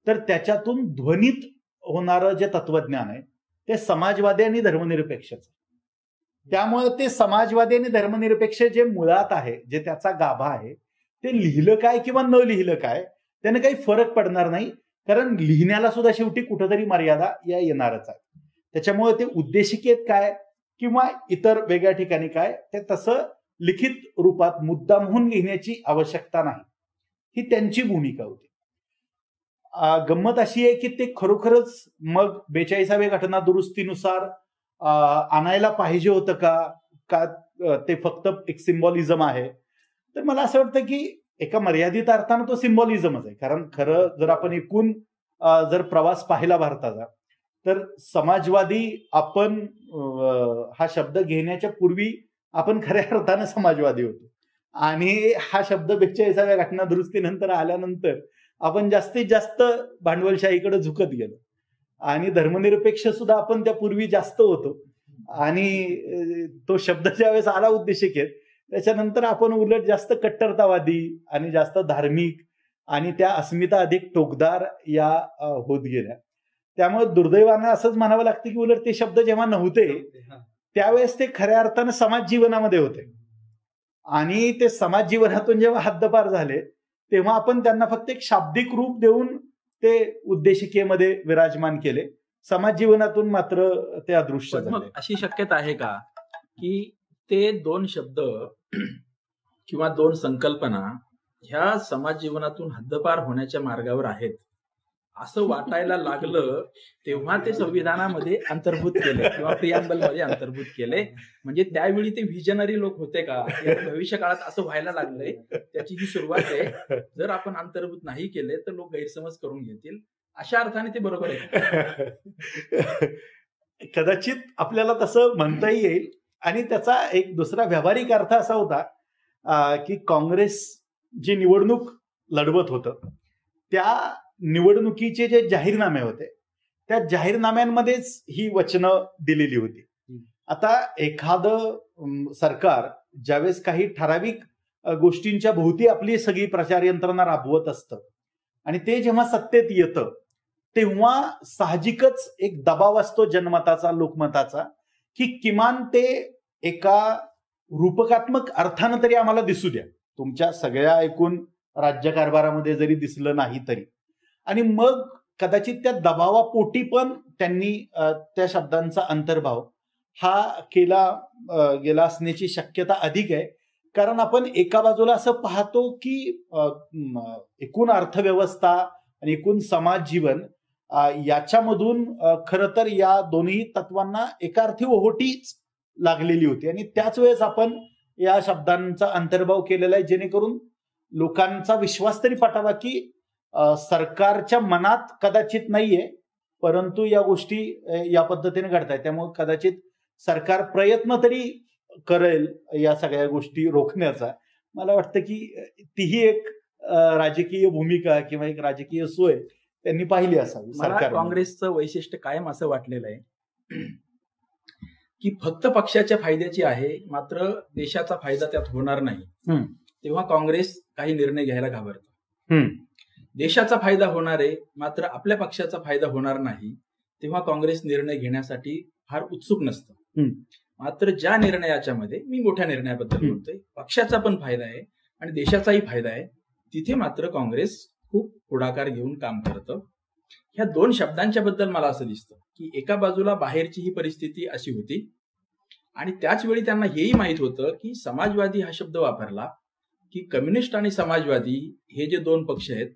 B: तर त्याच्यातून ध्वनित होणारं जे तत्वज्ञान आहे ते समाजवादी आणि धर्मनिरपेक्षच. त्यामुळे ते समाजवादी आणि धर्मनिरपेक्ष जे मुळात आहे, जे त्याचा गाभा आहे, ते लिहिलं काय किंवा न लिहिलं काय त्याने काही फरक पडणार नाही, कारण लिहिण्याला सुद्धा शेवटी कुठेतरी मर्यादा या येणारच आहे. त्याच्यामुळे ते उद्देशिकेत काय किंवा इतर वेगळ्या ठिकाणी काय ते तसं लिखित रूपात मुद्दामहून लिहिण्याची आवश्यकता नाही, ही त्यांची भूमिका होती. गंमत अशी आहे की ते खरोखरच मग 42व्या घटना दुरुस्तीनुसार आणायला पाहिजे होतं का ते फक्त एक सिम्बॉलिझम आहे? तर मला असं वाटतं की एका मर्यादित अर्थानं तो सिम्बॉलिझमच आहे. कारण खरं जर आपण एकूण जर प्रवास पाहिला भारताचा, तर समाजवादी आपण हा शब्द घेण्याच्या पूर्वी आपण खऱ्या अर्थानं समाजवादी होतो आणि हा शब्द 42व्या घटना दुरुस्तीनंतर आल्यानंतर आपण जास्तीत जास्त भांडवलशाहीकडे झुकत गेलो आणि धर्मनिरपेक्ष सुद्धा आपण त्यापूर्वी जास्त होतो आणि तो शब्द ज्यावेळेस आला उद्देशिकेत, त्याच्यानंतर आपण उलट जास्त कट्टरतावादी आणि जास्त धार्मिक आणि त्या अस्मिता अधिक टोकदार या होत गेल्या. त्यामुळे दुर्दैवानं असंच म्हणावं लागतं की उलट ते शब्द जेव्हा नव्हते त्यावेळेस ते खऱ्या अर्थानं समाज जीवनामध्ये होते आणि ते समाज जीवनातून जेव्हा हद्दपार झाले तेव्हा आपण त्यांना फक्त एक शाब्दिक रूप देऊन ते उद्देशिकेमध्ये विराजमान केले. समाज जीवनातून मात्र ते अदृश्य
A: पण मग
B: झाले.
A: अशी शक्यता आहे का की ते दोन शब्द किंवा दोन संकल्पना ह्या समाज जीवनातून हद्दपार होण्याच्या मार्गावर आहेत असं वाटायला लागलं तेव्हा ते संविधानामध्ये अंतर्भूत केले किंवा प्रियांबल मध्ये अंतर्भूत केले. म्हणजे त्यावेळी ते व्हिजनरी लोक होते का? भविष्य काळात असं व्हायला लागलंय त्याची ही सुरुवात आहे. जर आपण अंतर्भूत नाही केले तर लोक गैरसमज करून घेतील. अशा अर्थाने ते बरोबर आहे.
B: कदाचित आपल्याला तसं म्हणता येईल. आणि त्याचा एक दुसरा व्यावहारिक अर्थ असा होता की काँग्रेस जी निवडणूक लढवत होतं त्या निवडणुकीचे जे जाहीरनामे होते त्या जाहीरनाम्यांमध्येच ही वचनं दिलेली होती. आता एखादं सरकार ज्यावेळेस काही ठराविक गोष्टींच्या भोवती आपली सगळी प्रचार यंत्रणा राबवत असतं आणि ते जेव्हा सत्तेत येतं तेव्हा साहजिकच एक दबाव असतो जनमताचा, लोकमताचा, की किमान ते एका रूपकात्मक अर्थानं तरी आम्हाला दिसू द्या, तुमच्या सगळ्या एकूण राज्यकारभारामध्ये जरी दिसलं नाही तरी. आणि मग कदाचित त्या दबावापोटी पण त्यांनी त्या शब्दांचा अंतर्भाव हा केला गेला असण्याची शक्यता अधिक आहे. कारण आपण एका बाजूला असं पाहतो की एकूण अर्थव्यवस्था आणि एकूण समाज जीवन याच्यामधून खरं तर या दोन्ही तत्वांना एका अर्थी ओहोटीच लागलेली होती. आणि त्याच वेळेस आपण या शब्दांचा अंतर्भाव केलेला आहे जेणेकरून लोकांचा विश्वास तरी पटावा की सरकारच्या मनात कदाचित नाहीये परंतु या गोष्टी या पद्धतीने घडतायत. त्यामुळे कदाचित सरकार प्रयत्न तरी करेल या सगळ्या गोष्टी रोखण्याचा. मला वाटतं की तीही एक राजकीय भूमिका किंवा एक राजकीय सोय त्यांनी पाहिली असावी.
A: मला काँग्रेसचं वैशिष्ट्य कायम असं वाटलेलं आहे की फक्त पक्षाच्या फायद्याची आहे मात्र देशाचा फायदा त्यात होणार नाही तेव्हा काँग्रेस काही निर्णय घ्यायला घाबरतं. देशाचा फायदा होणार आहे मात्र आपल्या पक्षाचा फायदा होणार नाही तेव्हा काँग्रेस निर्णय घेण्यासाठी फार उत्सुक नसतं. मात्र ज्या निर्णयाच्या मध्ये मी मोठ्या निर्णयाबद्दल बोलतोय, पक्षाचा पण फायदा आहे आणि देशाचाही फायदा आहे, तिथे मात्र काँग्रेस खूप पुढाकार घेऊन काम करतं. ह्या दोन शब्दांच्या बद्दल मला असं दिसतं की एका बाजूला बाहेरची ही परिस्थिती अशी होती आणि त्याच वेळी त्यांना हेही माहित होतं की समाजवादी हा शब्द वापरला की कम्युनिस्ट आणि समाजवादी हे जे दोन पक्ष आहेत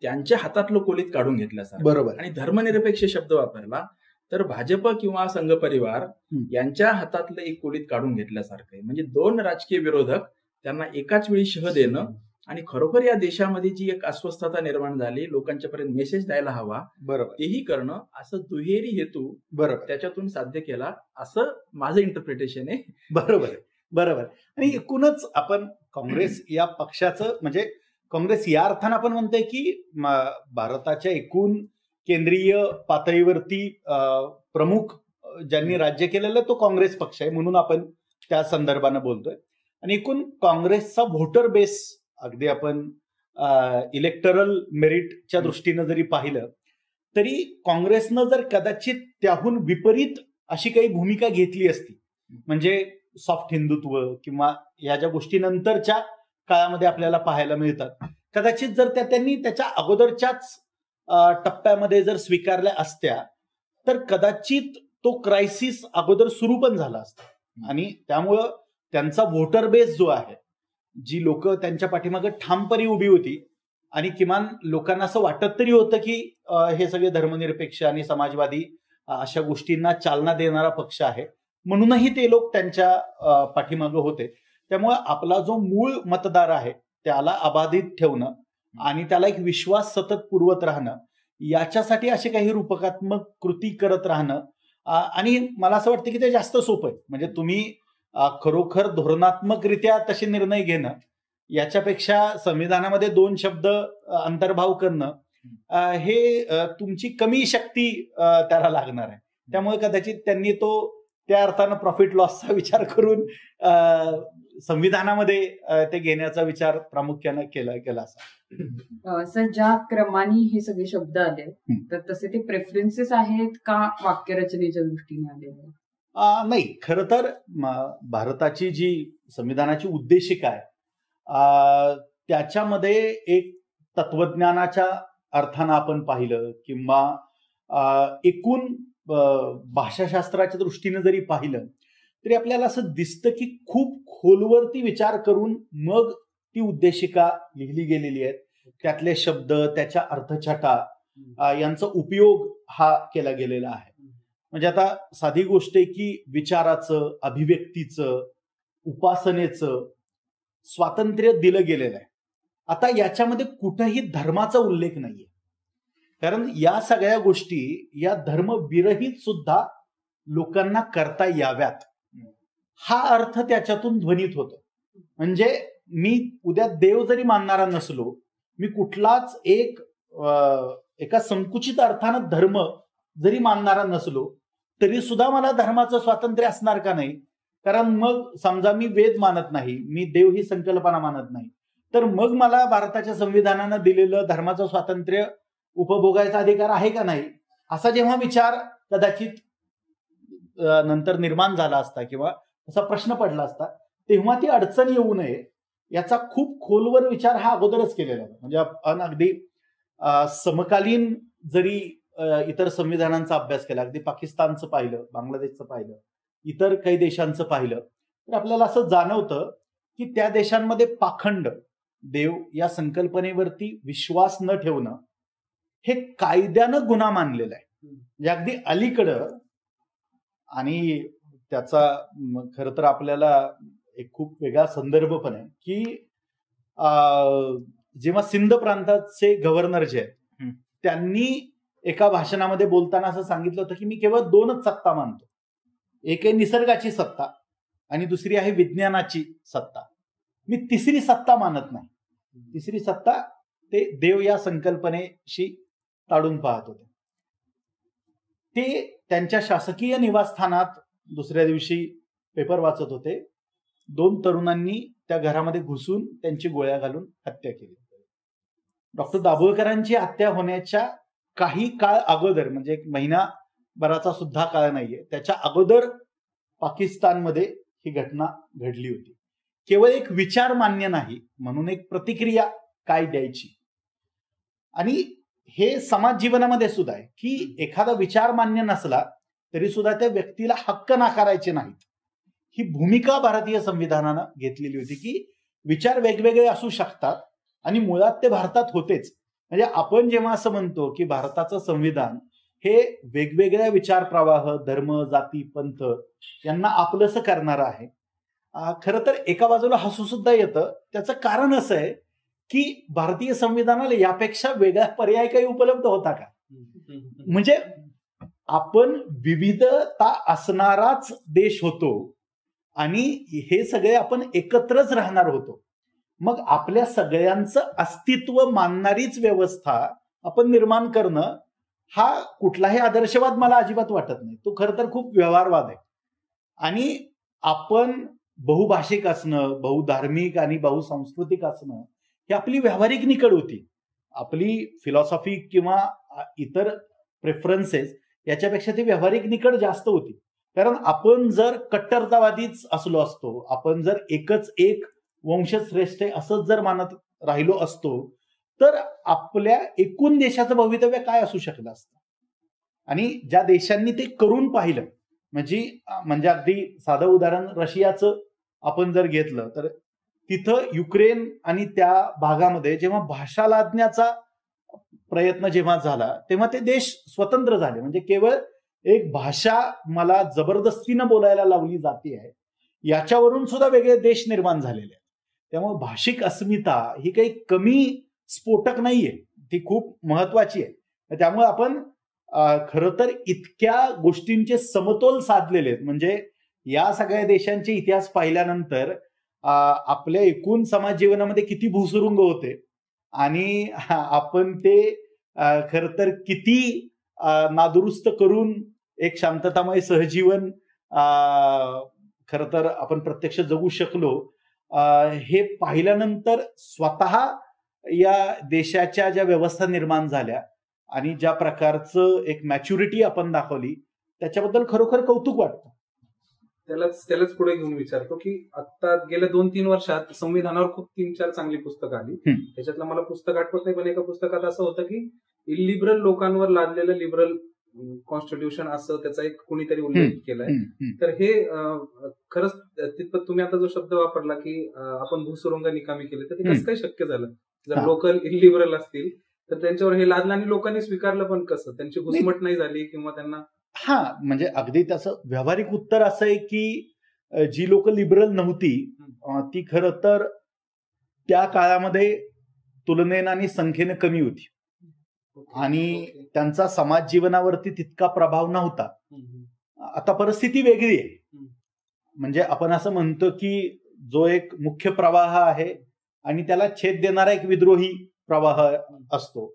A: त्यांच्या हातातलं कोलीत काढून घेतल्यासारखं.
B: बरोबर.
A: आणि धर्मनिरपेक्ष शब्द वापरला तर भाजप किंवा संघ परिवार यांच्या हातातलं एक कोलीत काढून घेतल्यासारखं आहे. म्हणजे दोन राजकीय विरोधक त्यांना एकाच वेळी शह देणं आणि खरोखर या देशामध्ये जी एक अस्वस्थता निर्माण झाली लोकांच्या पर्यंत मेसेज द्यायला हवा
B: बरोबर
A: तेही करणं असं दुहेरी हेतू
B: बरोबर
A: त्याच्यातून साध्य केला असं माझं इंटरप्रिटेशन आहे.
B: बरोबर बरोबर. आणि एकूणच आपण काँग्रेस या पक्षाचं म्हणजे काँग्रेस या अर्थानं आपण म्हणतोय की भारताच्या एकूण केंद्रीय पातळीवरती प्रमुख ज्यांनी राज्य केलेलं तो काँग्रेस पक्ष आहे म्हणून आपण त्या संदर्भानं बोलतोय. आणि एकूण काँग्रेसचा व्होटर बेस अगदी आपण इलेक्टरल मेरिटच्या दृष्टीनं जरी पाहिलं तरी काँग्रेसनं जर कदाचित त्याहून विपरीत अशी काही भूमिका घेतली असती म्हणजे सॉफ्ट हिंदुत्व किंवा या ज्या गोष्टी नंतरच्या काळामध्ये आपल्याला पाहायला मिळतात कदाचित जर त्यांनी त्याच्या अगोदरच्याच टप्प्यामध्ये जर स्वीकारल्या असत्या तर कदाचित तो क्रायसिस अगोदर सुरू पण झाला असता. आणि त्यामुळं त्यांचा व्होटर बेस जो आहे जी लोक त्यांच्या पाठीमागे ठामपणे उभी होती आणि किमान लोकांना असं वाटत तरी होतं की हे सगळे धर्मनिरपेक्ष आणि समाजवादी अशा गोष्टींना चालना देणारा पक्ष आहे म्हणूनही ते लोक त्यांच्या पाठीमागे होते. त्यामुळे आपला जो मूळ मतदार आहे त्याला अबाधित ठेवणं आणि त्याला एक विश्वास सतत पुरवत राहणं याच्यासाठी असे काही रूपकात्मक कृती करत राहणं आणि मला असं वाटतं की ते जास्त सोपं आहे. म्हणजे तुम्ही खरोखर धोरणात्मकरित्या तसे निर्णय घेणं याच्यापेक्षा संविधानामध्ये दोन शब्द अंतर्भाव करणं हे तुमची कमी शक्ती त्याला लागणार आहे. त्यामुळे कदाचित त्यांनी तो त्या अर्थानं प्रॉफिट लॉसचा विचार करून संविधानामध्ये ते घेण्याचा विचार प्रामुख्यानं केला असा.
C: सर ज्या क्रमाने हे सगळे शब्द आले तर तसे ते प्रेफरन्सेस आहेत का वाक्यरचनेच्या दृष्टीने आलेले?
B: नाही, खरं तर भारताची जी संविधानाची उद्देशिका आहे त्याच्यामध्ये एक तत्वज्ञानाच्या अर्थानं आपण पाहिलं किंवा एकूण भाषाशास्त्राच्या दृष्टीने जरी पाहिलं तरी आपल्याला असं दिसतं की खूप खोलवरती विचार करून मग ती उद्देशिका लिहिली गेलेली आहे. त्यातले शब्द, त्याच्या अर्थछटा यांचा उपयोग हा केला गेलेला आहे. म्हणजे आता साधी गोष्ट आहे की विचाराचं, अभिव्यक्तीचं, उपासनेचं स्वातंत्र्य दिलं गेलेलं आहे. आता याच्यामध्ये कुठंही धर्माचा उल्लेख नाहीये, कारण या सगळ्या गोष्टी या धर्मविरहित सुद्धा लोकांना करता याव्यात हा अर्थ त्याच्यातून ध्वनित होतो. म्हणजे मी उद्या देव जरी मानणारा नसलो, मी कुठलाच एका संकुचित अर्थानं धर्म जरी मानणारा नसलो तरी सुद्धा मला धर्माचं स्वातंत्र्य असणार का नाही? कारण मग समजा मी वेद मानत नाही, मी देव ही संकल्पना मानत नाही, तर मग मला भारताच्या संविधानानं दिलेलं धर्माचं स्वातंत्र्य उपभोगायचा अधिकार आहे का नाही? असा जेव्हा विचार कदाचित नंतर निर्माण झाला असता किंवा असा प्रश्न पडला असता, तेव्हा ती अडचण येऊ नये याचा खूप खोलवर विचार हा अगोदरच केलेला आहे. म्हणजे आपण अगदी समकालीन जरी इतर संविधानांचा अभ्यास केला, अगदी पाकिस्तानचं पाहिलं, बांगलादेशचं पाहिलं, इतर काही देशांचं पाहिलं, तर आपल्याला असं जाणवतं की त्या देशांमध्ये पाखंड, देव या संकल्पनेवरती विश्वास न ठेवणं हे कायद्यानं गुन्हा मानलेलं आहे. म्हणजे अगदी अलीकडं, आणि त्याचा खरं तर आपल्याला एक खूप वेगळा संदर्भ पण आहे की जेव्हा सिंध प्रांताचे गव्हर्नर जे आहेत त्यांनी एका भाषणामध्ये बोलताना असं सांगितलं होतं की मी केवळ 2च सत्ता मानतो. एक आहे निसर्गाची सत्ता आणि दुसरी आहे विज्ञानाची सत्ता. मी तिसरी सत्ता मानत नाही. तिसरी सत्ता ते देव या संकल्पनेशी ताडून पाहत होते. ते त्यांच्या शासकीय निवासस्थानात दुसऱ्या दिवशी पेपर वाचत होते. 2 तरुणांनी त्या घरामध्ये घुसून त्यांची गोळ्या घालून हत्या केली. डॉक्टर दाभोळकरांची हत्या होण्याच्या काही काळ अगोदर, म्हणजे 1 महिनाभराचा सुद्धा काळ नाहीये, त्याच्या अगोदर पाकिस्तानमध्ये ही घटना घडली होती. केवळ एक विचार मान्य नाही म्हणून एक प्रतिक्रिया काय द्यायची. आणि हे समाज जीवनामध्ये सुद्धा आहे की एखादा विचार मान्य नसला तरी सुद्धा त्या व्यक्तीला हक्क नाकारायचे नाहीत. ही भूमिका भारतीय संविधानानं घेतलेली होती की विचार वेगवेगळे असू शकतात आणि मुळात ते भारतात होतेच. म्हणजे आपण जेव्हा असं म्हणतो की भारताचं संविधान हे वेगवेगळ्या विचार प्रवाह, धर्म, जाती, पंथ यांना आपलंसं करणारं आहे, खरं तर एका बाजूला हसू सुद्धा येतं. त्याचं कारण असं आहे की भारतीय संविधानाला यापेक्षा वेगळा पर्याय काही उपलब्ध होता का? म्हणजे आपण विविधता असणाराच देश होतो आणि हे सगळे आपण एकत्रच राहणार होतो. मग आपल्या सगळ्यांचं अस्तित्व मानणारीच व्यवस्था आपण निर्माण करणं हा कुठलाही आदर्शवाद मला अजिबात वाटत नाही. तो खरं तर खूप व्यवहारवाद आहे. आणि आपण बहुभाषिक असणं, बहुधार्मिक आणि बहुसांस्कृतिक असणं ही आपली व्यावहारिक निकड होती. आपली फिलॉसॉफी किंवा इतर प्रेफरन्सेस याच्यापेक्षा ती व्यावहारिक निकड जास्त होती. कारण आपण जर कट्टरतावादीच असलो असतो, आपण जर एकच एक वंशश्रेष्ठ असंच जर मानत राहिलो असतो तर आपल्या एकूण देशाचं भवितव्य काय असू शकलं असतं. आणि ज्या देशांनी ते करून पाहिलं, म्हणजे अगदी साधं उदाहरण रशियाचं आपण जर घेतलं तर तिथं युक्रेन आणि त्या भागामध्ये जेव्हा भाषा लादण्याचा प्रयत्न जेव्हा झाला तेव्हा ते देश स्वतंत्र झाले. म्हणजे केवळ एक भाषा मला जबरदस्तीनं बोलायला लावली जाते आहे याच्यावरून सुद्धा वेगळे देश निर्माण झालेले आहेत. त्यामुळे भाषिक अस्मिता ही काही कमी स्फोटक नाहीये, ती खूप महत्वाची आहे. त्यामुळे आपण खरं तर इतक्या गोष्टींचे समतोल साधलेले आहेत. म्हणजे या सगळ्या देशांचे इतिहास पाहिल्यानंतर आपल्या एकूण समाज जीवनामध्ये किती भूसुरुंग होते आणि आपण ते खरं तर किती नादुरुस्त करून एक शांततामय सहजीवन खरं तर आपण प्रत्यक्ष जगू शकलो, हे पाहिल्यानंतर स्वतः या देशाच्या ज्या व्यवस्था निर्माण झाल्या आणि ज्या प्रकारचं एक मॅच्युरिटी आपण दाखवली त्याच्याबद्दल खरोखर कौतुक वाटतं.
D: त्यालाच पुढे घेऊन विचारतो की आता गेल्या 2-3 वर्षात संविधानावर खूप 3-4 चांगली पुस्तकं आली. त्याच्यातलं मला पुस्तक आठवत नाही, पण एका पुस्तकात असं होतं की इलिबरल लोकांवर लादलेलं लिबरल कॉन्स्टिट्यूशन असं त्याचा एक कोणीतरी उल्लेख केलाय. तर हे खरंच तिथपत तुम्ही आता जो शब्द वापरला की आपण भूसुरुंग निकामी केले, तर ते कसं काय शक्य झालं? जर लोकल इलिबरल असतील तर त्यांच्यावर हे लादलं आणि लोकांनी स्वीकारलं पण कसं? त्यांची घुसमट नाही झाली किंवा त्यांना
B: म्हणजे अगदी त्याचं व्यावहारिक उत्तर असं आहे की जी लोक लिबरल नव्हती ती खरं तर त्या काळामध्ये तुलनेनं आणि संख्येनं कमी होती आणि त्यांचा समाज जीवनावरती तितका प्रभाव नव्हता. आता परिस्थिती वेगळी आहे. म्हणजे आपण असं म्हणतो की जो एक मुख्य प्रवाह आहे आणि त्याला छेद देणारा एक विद्रोही प्रवाह असतो.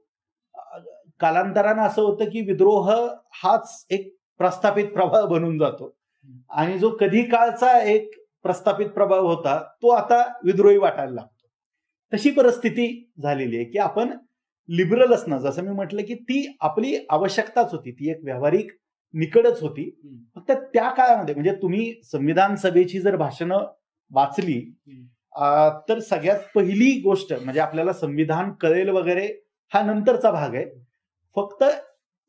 B: कालांतरानं असं होतं की विद्रोह हाच एक प्रस्थापित प्रभाव बनून जातो आणि जो कधी काळचा एक प्रस्थापित प्रभाव होता तो आता विद्रोही वाटायला लागतो. तशी परिस्थिती झालेली आहे की आपण लिबरल असणं, जसं मी म्हटलं की ती आपली आवश्यकताच होती, ती एक व्यावहारिक निकडच होती. फक्त त्या काळामध्ये म्हणजे तुम्ही संविधान सभेची जर भाषणं वाचली तर सगळ्यात पहिली गोष्ट म्हणजे आपल्याला संविधान कळेल वगैरे हा नंतरचा भाग आहे. फक्त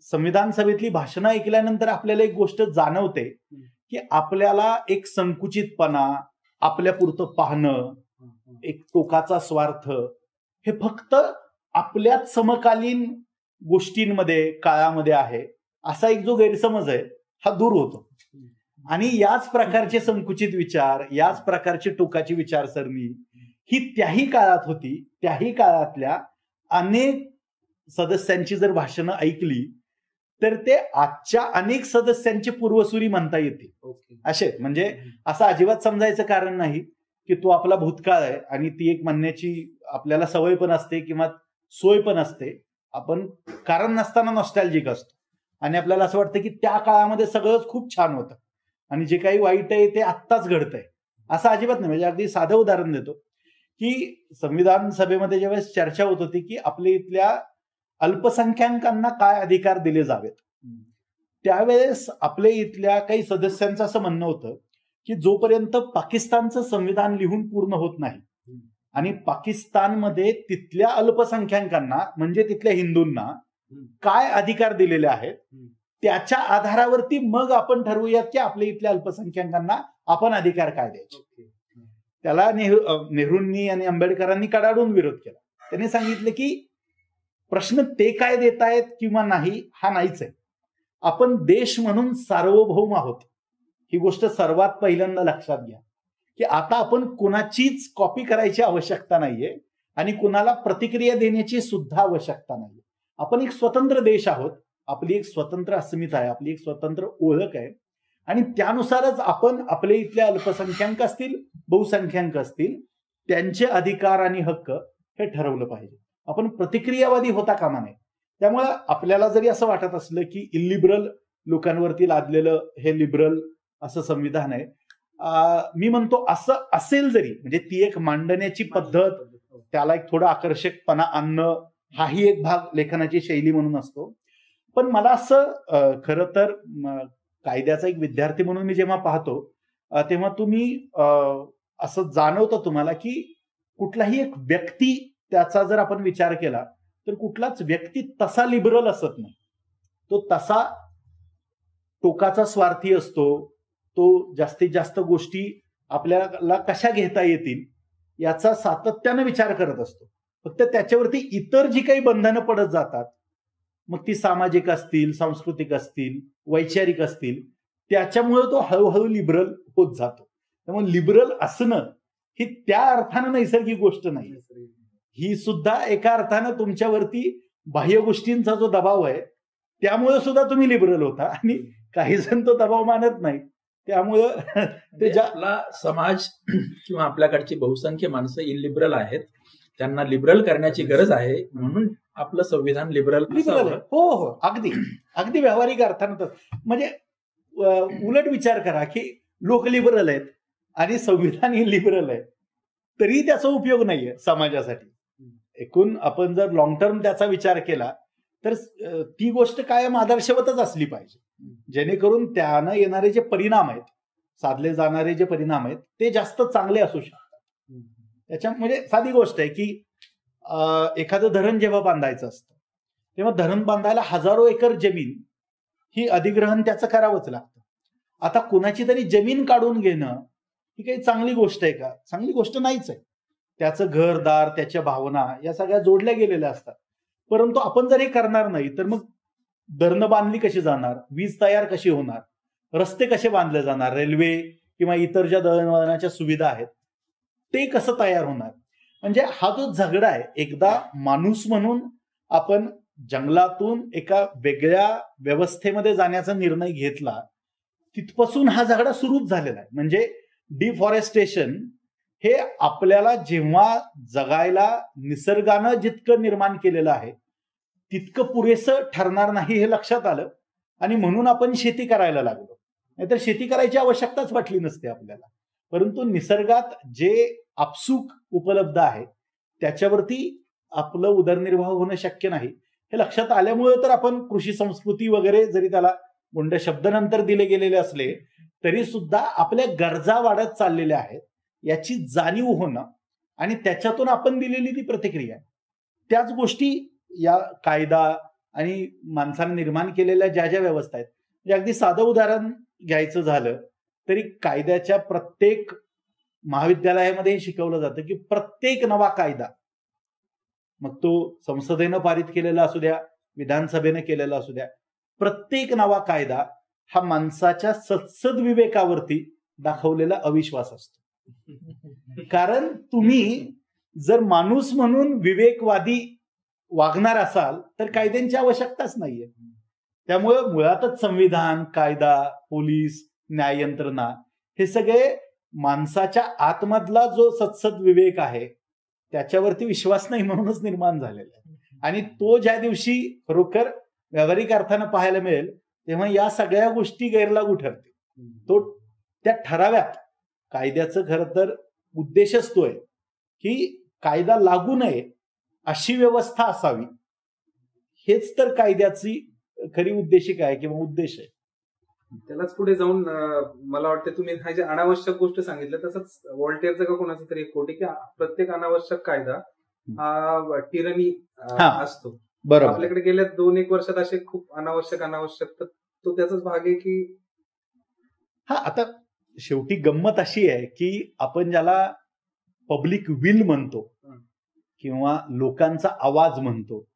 B: संविधान सभेतली भाषणं ऐकल्यानंतर आपल्याला एक गोष्ट जाणवते की आपल्याला एक संकुचितपणा, आपल्यापुरतं पाहणं, एक टोकाचा स्वार्थ हे फक्त आपल्याच समकालीन गोष्टींमध्ये काळामध्ये आहे असा एक जो गैरसमज आहे हा दूर होतो. आणि याच प्रकारचे संकुचित विचार, याच प्रकारची टोकाची विचारसरणी ही त्याही काळात होती. त्याही काळातल्या अनेक सदस्यांची जर भाषणं ऐकली तर ते आजच्या अनेक सदस्यांची पूर्वसुरी म्हणता येतील असे. म्हणजे असं अजिबात समजायचं कारण नाही की तो आपला भूतकाळ आहे आणि ती एक म्हणण्याची आपल्याला सवय पण असते किंवा सोय पण असते. आपण कारण नसताना नॉस्टॅल्जिक असतो आणि आपल्याला असं वाटतं की त्या काळामध्ये सगळंच खूप छान होतं आणि जे काही वाईट आहे ते आत्ताच घडतंय असं अजिबात नाही. म्हणजे अगदी साधं उदाहरण देतो की संविधान सभेमध्ये ज्यावेळेस चर्चा होत होती की आपल्या इथल्या अल्पसंख्याकांना काय अधिकार दिले जावेत, त्यावेळेस आपल्या इथल्या काही सदस्यांचं असं म्हणणं होतं की जोपर्यंत पाकिस्तानचं संविधान लिहून पूर्ण होत नाही आणि पाकिस्तानमध्ये तिथल्या अल्पसंख्याकांना म्हणजे तिथल्या हिंदूंना काय अधिकार दिलेले आहेत त्याच्या आधारावरती मग आपण ठरवूयात की आपल्या इथल्या अल्पसंख्याकांना आपण अधिकार काय द्यायचे. त्याला नेहरूंनी आणि आंबेडकरांनी कडाडून विरोध केला. त्यांनी सांगितलं की प्रश्न ते काय देत आहेत किंवा नाही हा नाहीच आहे, आपण देश म्हणून सार्वभौम आहोत. ही गोष्ट सर्वात पहिल्यांदा लक्षात घ्या की आता आपण कुणाचीच कॉपी करायची आवश्यकता नाहीये आणि कुणाला प्रतिक्रिया देण्याची सुद्धा आवश्यकता नाहीये. आपण एक स्वतंत्र देश आहोत, आपली एक स्वतंत्र अस्मिता आहे, आपली एक स्वतंत्र ओळख आहे आणि त्यानुसारच आपण आपल्या इथल्या अल्पसंख्याक असतील, बहुसंख्याक असतील, त्यांचे अधिकार आणि हक्क हे ठरवलं पाहिजे. आपण प्रतिक्रियावादी होता कामा नये. त्यामुळं आपल्याला जरी असं वाटत असलं की इलिबरल लोकांवरती लादलेलं हे लिबरल असं संविधान आहे, मी म्हणतो असं असेल जरी, म्हणजे ती एक मांडण्याची पद्धत, त्याला एक थोडं आकर्षकपणा आणणं हाही एक भाग लेखनाची शैली म्हणून असतो. पण मला असं खरं तर कायद्याचा एक विद्यार्थी म्हणून मी जेव्हा पाहतो तेव्हा तुम्ही असं जाणवतं तुम्हाला की कुठलाही एक व्यक्ती त्याचा जर आपण विचार केला तर कुठलाच व्यक्ती तसा लिबरल असत नाही. तो तसा टोकाचा स्वार्थी असतो. तो जास्तीत जास्त गोष्टी आपल्याला कशा घेता येतील याचा सातत्यानं विचार करत असतो. फक्त त्याच्यावरती इतर जी काही बंधनं पडत जातात, मग ती सामाजिक असतील, सांस्कृतिक असतील, वैचारिक असतील, त्याच्यामुळे तो हळूहळू लिबरल होत जातो. त्यामुळे लिबरल असणं ही त्या अर्थानं नैसर्गिक गोष्ट नाही. ही सुद्धा एका अर्थानं तुमच्यावरती बाह्य गोष्टींचा जो दबाव आहे त्यामुळे सुद्धा तुम्ही लिबरल होता आणि काही जण तो दबाव मानत नाही. त्यामुळं ते
A: आपला समाज किंवा आपल्याकडची बहुसंख्य माणसं इलिबरल आहेत, त्यांना लिबरल करण्याची गरज आहे म्हणून आपलं संविधान लिबरल
B: आहे. हो हो, अगदी अगदी व्यावहारिक अर्थानं. म्हणजे उलट विचार करा की लोक लिबरल आहेत आणि संविधान ही लिबरल आहे तरी त्याचा उपयोग नाहीये समाजासाठी. एकूण आपण जर लॉंग टर्म त्याचा विचार केला तर ती गोष्ट कायम आदर्शवतच असली पाहिजे, जेणेकरून त्यानं येणारे जे परिणाम आहेत साधले जाणारे जे परिणाम आहेत ते जास्त चांगले असू शकतात. त्याच्यामध्ये साधी गोष्ट आहे की एखादं धरण जेव्हा बांधायचं असतं तेव्हा धरण बांधायला हजारो एकर जमीन ही अधिग्रहण त्याचं करावंच लागतं. आता कुणाची तरी जमीन काढून घेणं ही काही चांगली गोष्ट आहे का? चांगली गोष्ट नाहीच आहे. त्याचं घरदार, त्याच्या भावना या सगळ्या जोडल्या गेलेल्या असतात. परंतु आपण जर हे करणार नाही तर मग धरणं बांधली कशी जाणार, वीज तयार कशी होणार, रस्ते कसे बांधले जाणार, रेल्वे किंवा इतर ज्या दळणवळणाच्या सुविधा आहेत ते कसं तयार होणार. म्हणजे हा जो झगडा आहे, एकदा माणूस म्हणून आपण जंगलातून एका वेगळ्या व्यवस्थेमध्ये जाण्याचा निर्णय घेतला तिथपासून हा झगडा सुरूच झालेला आहे. म्हणजे डिफॉरेस्टेशन हे आपल्याला जेव्हा जगायला निसर्गानं जितकं निर्माण केलेलं आहे तितकं पुरेसं ठरणार नाही हे लक्षात आलं आणि म्हणून आपण शेती करायला लागलो. नाहीतर शेती करायची आवश्यकताच वाटली नसते आपल्याला. परंतु निसर्गात जे आपसूक उपलब्ध आहे त्याच्यावरती आपलं उदरनिर्वाह होणं शक्य नाही हे लक्षात आल्यामुळे तर आपण कृषी संस्कृती वगैरे जरी त्याला गुंड शब्द नंतर दिले गेलेले असले तरी सुद्धा आपल्या गरजा वाढत चाललेल्या आहेत याची जाणीव होणं आणि त्याच्यातून आपण दिलेली ती प्रतिक्रिया त्याच गोष्टी या कायदा आणि माणसाने निर्माण केलेल्या ज्या ज्या व्यवस्था आहेत. म्हणजे अगदी साधं उदाहरण घ्यायचं झालं तरी कायद्याच्या प्रत्येक महाविद्यालयामध्ये शिकवलं जातं की प्रत्येक नवा कायदा, मग तो संसदेनं पारित केलेला असू द्या, विधानसभेनं केलेला असू द्या, प्रत्येक नवा कायदा हा माणसाच्या सत्सद विवेकावरती दाखवलेला अविश्वास असतो. कारण तुम्ही जर माणूस म्हणून विवेकवादी वागणार असाल तर कायद्यांची आवश्यकताच नाहीये. त्यामुळे मुळातच संविधान, कायदा, पोलीस, न्याय यंत्रणा हे सगळे माणसाच्या आतमधला जो सत्सद विवेक आहे त्याच्यावरती विश्वास नाही म्हणूनच निर्माण झालेला आहे. आणि तो ज्या दिवशी खरोखर व्यावहारिक अर्थानं पाहायला मिळेल तेव्हा या सगळ्या गोष्टी गैरलागू ठरतील. तो त्या ठराव्यात कायद्याचं खरं तर उद्देशच तो आहे की कायदा लागू नये अशी व्यवस्था असावी. हेच तर कायद्याची खरी उद्देशिका आहे किंवा उद्देश आहे.
D: त्यालाच पुढे जाऊन मला वाटतं तुम्ही हा जे अनावश्यक गोष्ट सांगितलं तसंच व्हॉल्टेअरचं का कोणाचं तरी एक कोटी की प्रत्येक अनावश्यक कायदा हा टिरनी असतो.
B: बरोबर.
D: आपल्याकडे गेल्या 2-1 वर्षात असे खूप अनावश्यक तर तो त्याचाच भाग आहे की
B: आता शेवटी गंमत अशी आहे की आपण ज्याला पब्लिक विल म्हणतो किंवा लोकांचा आवाज म्हणतो.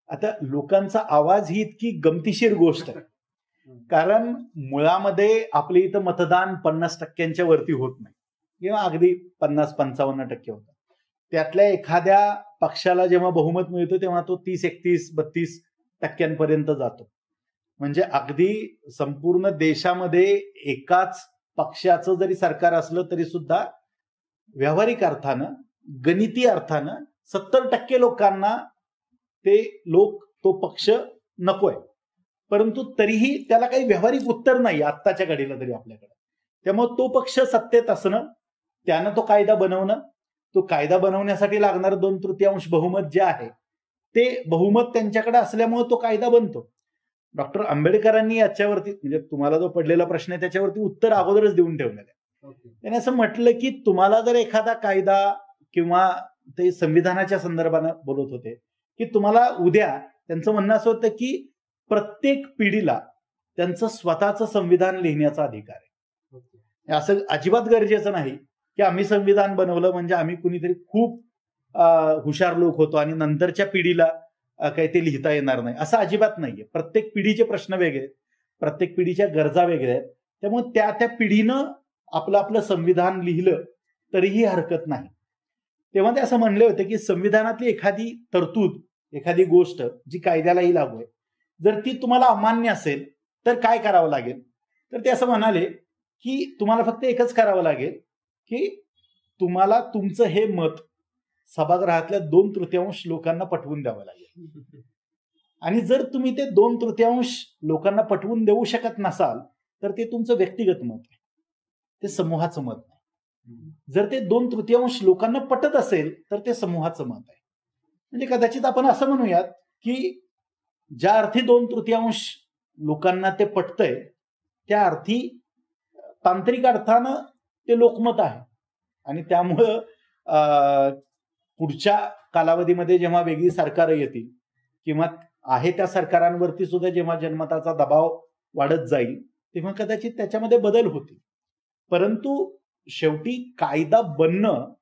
B: आता लोकांचा आवाज ही इतकी गमतीशीर गोष्ट आहे कारण मुळामध्ये आपल्या इथं मतदान 50% वरती होत नाही किंवा अगदी 50-55% होतं. त्यातल्या एखाद्या पक्षाला जेव्हा बहुमत मिळतं तेव्हा तो 30-31-32% जातो. म्हणजे अगदी संपूर्ण देशामध्ये एकाच पक्षाचं जरी सरकार असलं तरी सुद्धा व्यावहारिक अर्थानं, गणिती अर्थानं 70% लोकांना तो पक्ष नकोय. परंतु तरीही त्याला काही व्यावहारिक उत्तर नाही आत्ताच्या घडीला तरी आपल्याकडे. त्यामुळे तो पक्ष सत्तेत असणं, त्यानं तो कायदा बनवणं, तो कायदा बनवण्यासाठी लागणारं 2/3 बहुमत जे आहे ते बहुमत त्यांच्याकडे असल्यामुळे तो कायदा बनतो. डॉक्टर आंबेडकरांनी याच्यावरती म्हणजे तुम्हाला जो पडलेला प्रश्न आहे त्याच्यावरती उत्तर अगोदरच देऊन ठेवलेलं आहे. त्याने असं म्हटलं की तुम्हाला जर एखादा कायदा किंवा ते संविधानाच्या संदर्भानं बोलत होते की तुम्हाला उद्या त्यांचं म्हणणं असं होतं की प्रत्येक पिढीला त्यांचं स्वतःचं संविधान लिहिण्याचा अधिकार आहे. असं अजिबात गरजेचं नाही की आम्ही संविधान बनवलं म्हणजे आम्ही कुणीतरी खूप हुशार लोक होतो आणि नंतरच्या पिढीला काही ते लिहिता येणार नाही, असं अजिबात नाहीये. प्रत्येक पिढीचे प्रश्न वेगळे आहेत, प्रत्येक पिढीच्या गरजा वेगळ्या आहेत. त्यामुळे त्या पिढीनं आपलं संविधान लिहिलं तरीही हरकत नाही. तेव्हा ते असं म्हणले होते की संविधानातली एखादी तरतूद, एखादी गोष्ट जी कायद्यालाही लागू आहे, जर ती तुम्हाला अमान्य असेल तर काय करावं लागेल. तर ते असं म्हणाले की तुम्हाला फक्त एकच करावं लागेल की तुम्हाला तुमचं हे मत सभागृहातल्या 2/3 लोकांना पटवून द्यावं लागेल. आणि जर तुम्ही ते 2/3 लोकांना पटवून देऊ शकत नसाल तर ते तुमचं व्यक्तिगत मत आहे, ते समूहाचं मत नाही. जर ते 2/3 लोकांना पटत असेल तर ते समूहाचं मत आहे. म्हणजे कदाचित आपण असं म्हणूयात की ज्या अर्थी 2/3 लोकांना ते पटतंय त्या अर्थी तांत्रिक अर्थानं ते लोकमत आहे. आणि त्यामुळं पुढच्या कालावधीमध्ये जेव्हा वेगळी सरकारं येतील किंवा आहे त्या सरकारांवरती सुद्धा जेव्हा जनमताचा दबाव वाढत जाईल तेव्हा कदाचित त्याच्यामध्ये बदल होतील. परंतु शेवटी कायदा बनणं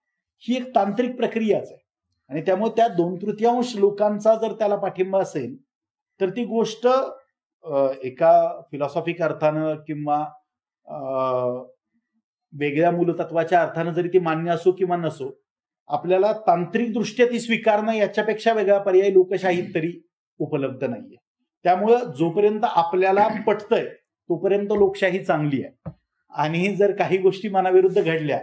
B: ही एक तांत्रिक प्रक्रियाच आहे आणि त्यामुळे त्या 2/3 लोकांचा जर त्याला पाठिंबा असेल तर ती गोष्ट एका फिलॉसॉफिक अर्थानं किंवा वेगळ्या मूलतत्वाच्या अर्थानं जरी ती मान्य असो किंवा नसो, आपल्याला तांत्रिक दृष्ट्या ती स्वीकारणं याच्यापेक्षा वेगळा पर्याय लोकशाहीत तरी उपलब्ध नाहीये. त्यामुळं जोपर्यंत आपल्याला पटतंय तोपर्यंत लोकशाही चांगली आहे आणि जर काही गोष्टी मनाविरुद्ध घडल्या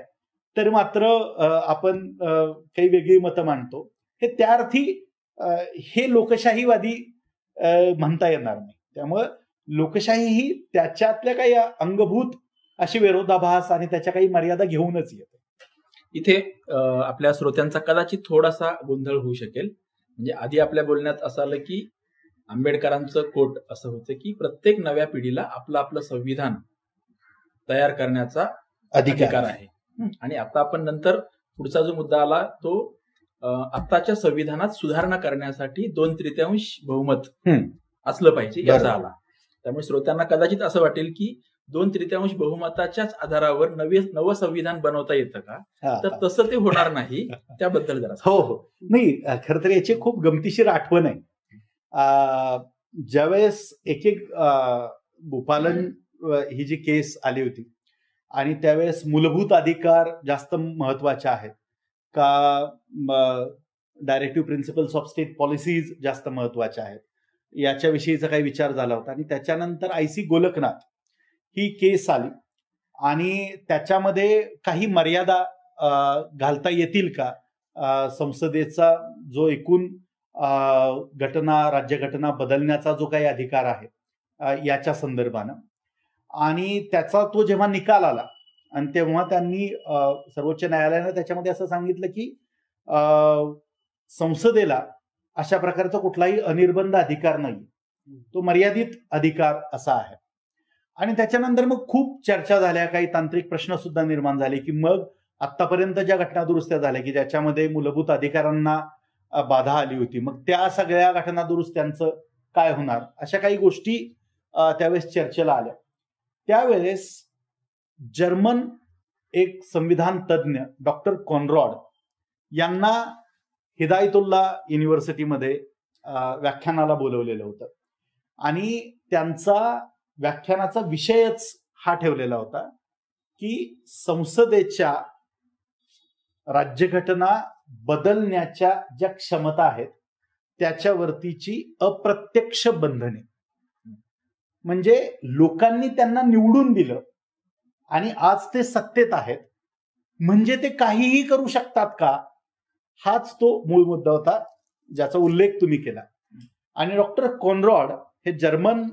B: तर मात्र आपण काही वेगळी मतं मांडतो. हे त्या अर्थी हे लोकशाहीवादी म्हणता येणार नाही. त्यामुळं लोकशाही ही त्याच्यातल्या काही अंगभूत अशी विरोधाभास आणि त्याच्या काही मर्यादा घेऊनच येते.
A: इथे आपल्या श्रोत्यांचा कदाचित थोडासा गोंधळ होऊ शकेल. म्हणजे आधी आपल्या बोलण्यात असं आलं की आंबेडकरांचं कोट असं होतं की प्रत्येक नव्या पिढीला आपलं आपलं संविधान तयार करण्याचा अधिकार आहे. आणि आता आपण नंतर पुढचा जो मुद्दा आला तो आत्ताच्या संविधानात सुधारणा करण्यासाठी 2/3 बहुमत असलं पाहिजे याचा आला. त्यामुळे श्रोत्यांना कदाचित असं वाटेल की 2/3 बहुमताच्याच आधारावर नवं संविधान बनवता येतं का, तर तसं ते होणार नाही. त्याबद्दल जरा
B: हो नाही, खरं तर याची खूप गमतीशीर आठवण आहे. ज्यावेळेस एक गोपालन ही जी केस आली होती आणि त्यावेळेस मूलभूत अधिकार जास्त महत्वाचे आहेत का directive principles of state policies जास्त महत्वाच्या आहेत याच्याविषयीचा काही विचार झाला होता. आणि त्याच्यानंतर IC गोलकनाथ ही केस आली आणि त्याच्यामध्ये काही मर्यादा घालता येतील का, संसदेचा जो एकूण राज्यघटना बदलण्याचा जो काही अधिकार आहे याच्या संदर्भानं. आणि त्याचा तो जेव्हा निकाल आला आणि तेव्हा त्यांनी सर्वोच्च न्यायालयानं त्याच्यामध्ये असं सांगितलं की संसदेला अशा प्रकारचा कुठलाही अनिर्बंध अधिकार नाही, तो मर्यादित अधिकार असा आहे. आणि त्याच्यानंतर मग खूप चर्चा झाल्या, काही तांत्रिक प्रश्न सुद्धा निर्माण झाले की मग आतापर्यंत ज्या घटनादुरुस्त्या झाल्या की ज्याच्यामध्ये मूलभूत अधिकारांना बाधा आली होती, मग त्या सगळ्या घटनादुरुस्त्यांचं काय होणार, अशा काही गोष्टी त्यावेळेस चर्चेला आल्या. त्यावेळेस जर्मन एक संविधान तज्ज्ञ डॉक्टर कॉनरॉड यांना हिदायतुल्ला युनिव्हर्सिटीमध्ये व्याख्यानाला बोलवलेलं होतं आणि त्यांचा व्याख्यानाचा विषयच हा ठेवलेला होता की संसदेच्या राज्यघटना बदलण्याच्या ज्या क्षमता आहेत त्याच्यावरतीची अप्रत्यक्ष बंधने. म्हणजे लोकांनी त्यांना निवडून दिलं आणि आज ते सत्तेत आहेत, म्हणजे ते काहीही करू शकतात का, हाच तो मूळ मुद्दा होता ज्याचा उल्लेख तुम्ही केला. आणि डॉक्टर कॉनरॉड हे जर्मन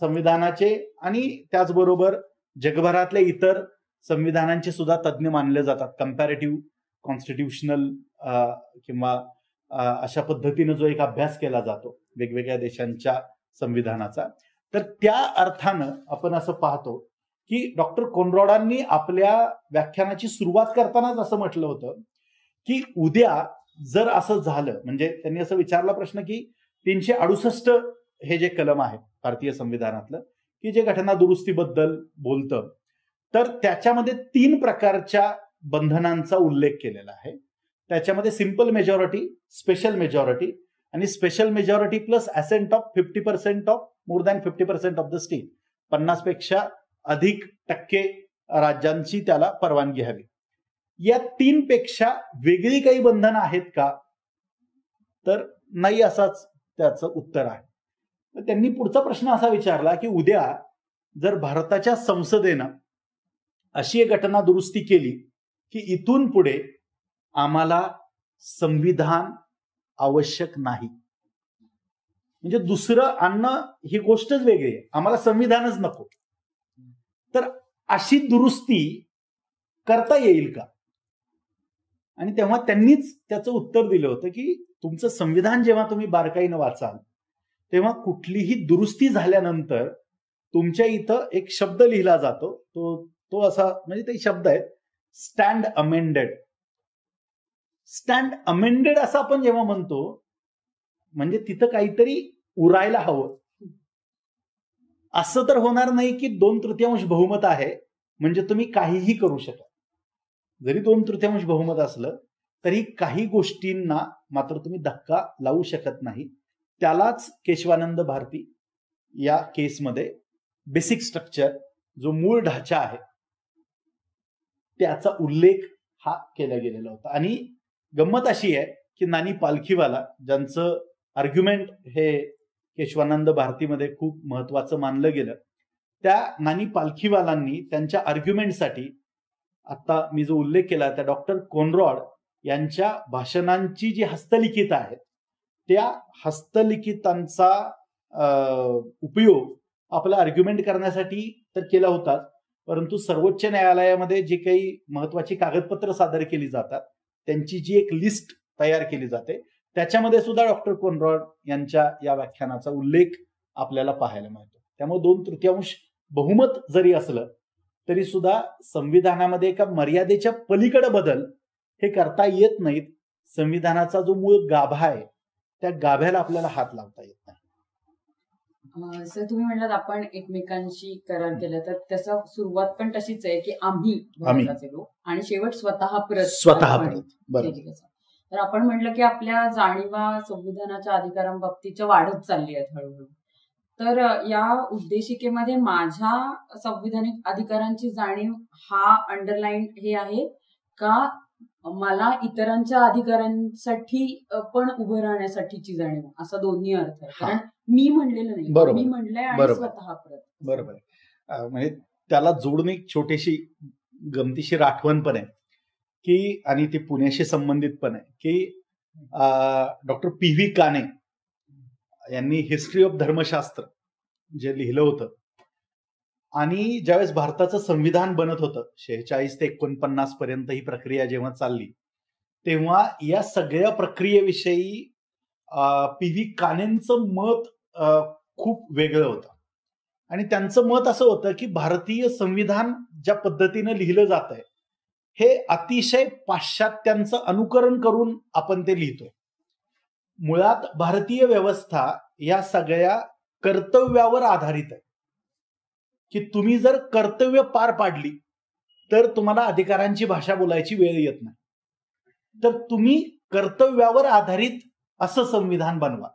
B: संविधानाचे आणि त्याचबरोबर जगभरातल्या इतर संविधानांचे सुद्धा तज्ज्ञ मानले जातात. कंपॅरेटिव्ह कॉन्स्टिट्यूशनल किंवा अशा पद्धतीनं जो एक अभ्यास केला जातो वेगवेगळ्या देशांच्या संविधानाचा, तर त्या अर्थानं आपण असं पाहतो की डॉक्टर कॉनरॉडांनी आपल्या व्याख्यानाची सुरुवात करतानाच असं म्हटलं होतं की उद्या जर असं झालं, म्हणजे त्यांनी असं विचारला प्रश्न की 368 हे जे कलम आहे भारतीय संविधानातलं की जे घटना दुरुस्तीबद्दल बोलतं, तर त्याच्यामध्ये 3 प्रकारच्या बंधनांचा उल्लेख केलेला आहे. त्याच्यामध्ये सिंपल मेजॉरिटी, स्पेशल मेजॉरिटी आणि special majority plus assent of 50% of more than 50% of the state, 50पेक्षा अधिक टक्के राज्यांची त्याला परवानगी हवी. या 3 पेक्षा वेगळी काही बंधनं आहेत का, तर नाही असाच त्याचं उत्तर आहे. तर त्यांनी पुढचा प्रश्न असा विचारला की उद्या जर भारताच्या संसदेनं अशी एक घटना दुरुस्ती केली की इथून पुढे आम्हाला संविधान आवश्यक नाही, म्हणजे दुसरं आणणं ही गोष्टच वेगळी आहे, आम्हाला संविधानच नको, तर अशी दुरुस्ती करता येईल का. आणि तेव्हा त्यांनीच त्याचं उत्तर दिलं होतं की तुमचं संविधान जेव्हा तुम्ही बारकाईनं वाचाल तेव्हा कुठलीही दुरुस्ती झाल्यानंतर तुमच्या इथं एक शब्द लिहिला जातो, तो तो असा म्हणजे ते शब्द आहेत, स्टँड अमेंडेड. स्टँड अमेंडेड असं आपण जेव्हा म्हणतो म्हणजे तिथं काहीतरी उरायला हवं. असं तर होणार नाही की 2/3 बहुमत आहे म्हणजे तुम्ही काहीही करू शकता. जरी 2/3 बहुमत असलं तरी काही गोष्टींना मात्र तुम्ही धक्का लावू शकत नाही. त्यालाच केशवानंद भारती या केसमध्ये बेसिक स्ट्रक्चर, जो मूळ ढाचा आहे, त्याचा उल्लेख हा केला गेलेला होता. आणि गंमत अशी आहे की नानी पालखीवाला, ज्यांचं आर्ग्युमेंट हे केशवानंद भारतीमध्ये खूप महत्वाचं मानलं गेलं, त्या नानी पालखीवालांनी त्यांच्या आर्ग्युमेंटसाठी आता मी जो उल्लेख केला त्या डॉक्टर कोनरॉड यांच्या भाषणांची जी हस्तलिखित आहेत त्या हस्तलिखितांचा उपयोग आपला आर्ग्युमेंट करण्यासाठी तर केला होता, परंतु सर्वोच्च न्यायालयामध्ये जी काही महत्वाची कागदपत्र सादर केली जातात त्यांची जी एक लिस्ट तयार केली जाते त्याच्यामध्ये सुद्धा डॉक्टर कोनरॉड यांच्या या व्याख्यानाचा उल्लेख आपल्याला पाहायला मिळतो. त्यामुळे 2/3 बहुमत जरी असलं तरी सुद्धा संविधानामध्ये एका मर्यादेच्या पलीकडे बदल हे करता येत नाहीत. संविधानाचा जो मूळ गाभा आहे त्या गाभ्याला आपल्याला हात लावता येत नाही.
C: सर तुम्ही म्हणालात आपण एकमेकांशी करार केला, तर त्याचा सुरुवात पण तशीच आहे की आम्ही भारताचे लोक आणि शेवट स्वतः परत.
B: बरोबर.
C: तर आपण म्हटलं की आपल्या जाणीवा संविधानाच्या अधिकारांबाबतीच्या वाढत चालली आहेत हळूहळू. तर या उद्देशिकेमध्ये माझ्या संविधानिक अधिकारांची जाणीव हा अंडरलाईन हे आहे का मला इतरांच्या अधिकारांसाठी पण उभं राहण्यासाठीची जाणीव, असा दोन्ही अर्थ आहे. कारण मी म्हणलेलं नाही, मी म्हणलंय आणि स्वतः परत.
B: बरोबर. म्हणजे त्याला जोडून एक छोटीशी गमतीशीर आठवण पण आहे की, आणि ती पुण्याशी संबंधित पण आहे की डॉक्टर PV काने यांनी हिस्ट्री ऑफ धर्मशास्त्र जे लिहिलं होतं आणि ज्यावेळेस भारताचं संविधान बनत होतं 46 ते 49 पर्यंत ही प्रक्रिया जेव्हा चालली तेव्हा या सगळ्या प्रक्रियेविषयी PV कानेंचं मत खूप वेगळं होतं. आणि त्यांचं मत असं होतं की भारतीय संविधान ज्या पद्धतीने लिहिलं जात आहे हे अतिशय पाश्चात्यांचं अनुकरण करून आपण ते लिहितोय. मुळात भारतीय व्यवस्था या सगळ्या कर्तव्यावर आधारित आहे की तुम्ही जर कर्तव्य पार पाडली तर तुम्हाला अधिकारांची भाषा बोलायची वेळ येत नाही. तर तुम्ही कर्तव्यावर आधारित असं संविधान बनवा.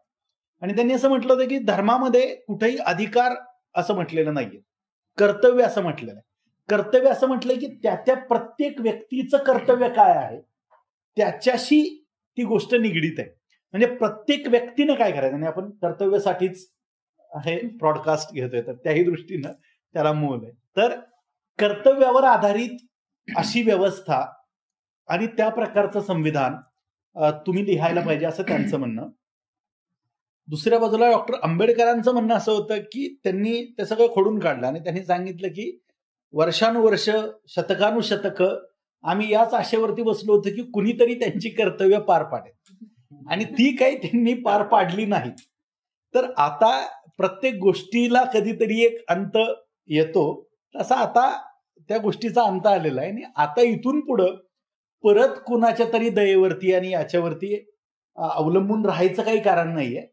B: आणि त्यांनी असं म्हटलं होतं की धर्मामध्ये कुठेही अधिकार असं म्हटलेलं नाहीये, कर्तव्य असं म्हटलेलं आहे. कर्तव्य असं म्हटलंय की त्या प्रत्येक व्यक्तीचं कर्तव्य काय आहे त्याच्याशी ती गोष्ट निगडीत आहे. म्हणजे प्रत्येक व्यक्तीनं काय करायचं. आणि आपण कर्तव्यासाठीच हे ब्रॉडकास्ट घेतोय तर त्याही दृष्टीनं त्याला मोल आहे. तर कर्तव्यावर आधारित अशी व्यवस्था आणि त्या प्रकारचं संविधान तुम्ही लिहायला पाहिजे असं त्यांचं म्हणणं. दुसऱ्या बाजूला डॉक्टर आंबेडकरांचं म्हणणं असं होतं की त्यांनी ते सगळं खोडून काढलं आणि त्यांनी सांगितलं की वर्षानुवर्ष शतकानुशतक आम्ही याच आशेवरती बसलो होतो की कुणीतरी त्यांची कर्तव्य पार पाडेल आणि ती काही त्यांनी पार पाडली नाही. तर आता प्रत्येक गोष्टीला कधीतरी एक अंत येतो, तसा आता त्या गोष्टीचा अंत आलेला आहे. आणि आता इथून पुढं परत कुणाच्या तरी दयेवरती आणि याच्यावरती अवलंबून राहायचं काही कारण नाहीये.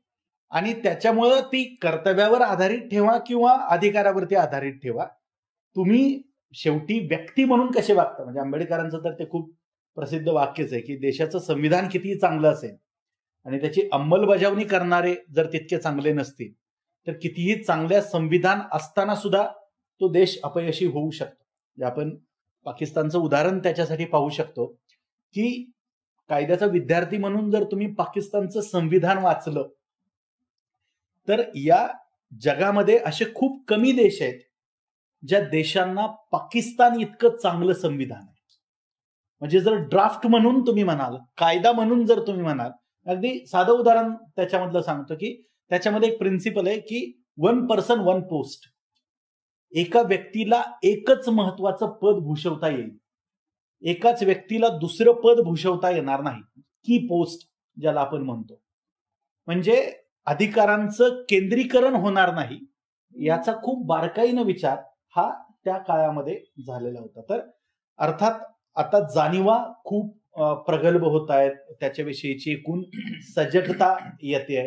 B: आणि त्याच्यामुळं ती कर्तव्यावर आधारित ठेवा किंवा अधिकारावरती आधारित ठेवा, तुम्ही शेवटी व्यक्ती म्हणून कसे वागता. म्हणजे आंबेडकरांचं तर ते खूप प्रसिद्ध वाक्यच आहे की देशाचं संविधान कितीही चांगलं असेल आणि त्याची अंमलबजावणी करणारे जर तितके चांगले नसतील तर कितीही चांगल्या संविधान असताना सुद्धा तो देश अपयशी होऊ शकतो. म्हणजे आपण पाकिस्तानचं उदाहरण त्याच्यासाठी पाहू शकतो की कायद्याचा विद्यार्थी म्हणून जर तुम्ही पाकिस्तानचं संविधान वाचलं तर या जगामध्ये असे खूप कमी देश आहेत ज्या देशांना पाकिस्तान इतकं चांगलं संविधान आहे. म्हणजे जर ड्राफ्ट म्हणून तुम्ही म्हणाल, कायदा म्हणून जर तुम्ही म्हणाल, अगदी साधं उदाहरण त्याच्यामधलं सांगतो की त्याच्यामध्ये एक प्रिन्सिपल आहे की 1 पर्सन 1 पोस्ट. एका व्यक्तीला एकच महत्वाचं पद भूषवता येईल, एकाच व्यक्तीला दुसरं पद भूषवता येणार नाही. की पोस्ट ज्याला आपण म्हणतो. म्हणजे अधिकारांचं केंद्रीकरण होणार नाही याचा खूप बारकाईनं विचार हा त्या काळामध्ये झालेला होता. तर अर्थात आता जाणीवा खूप प्रगल्भ होत आहेत, त्याच्याविषयीची एकूण सजगता येते.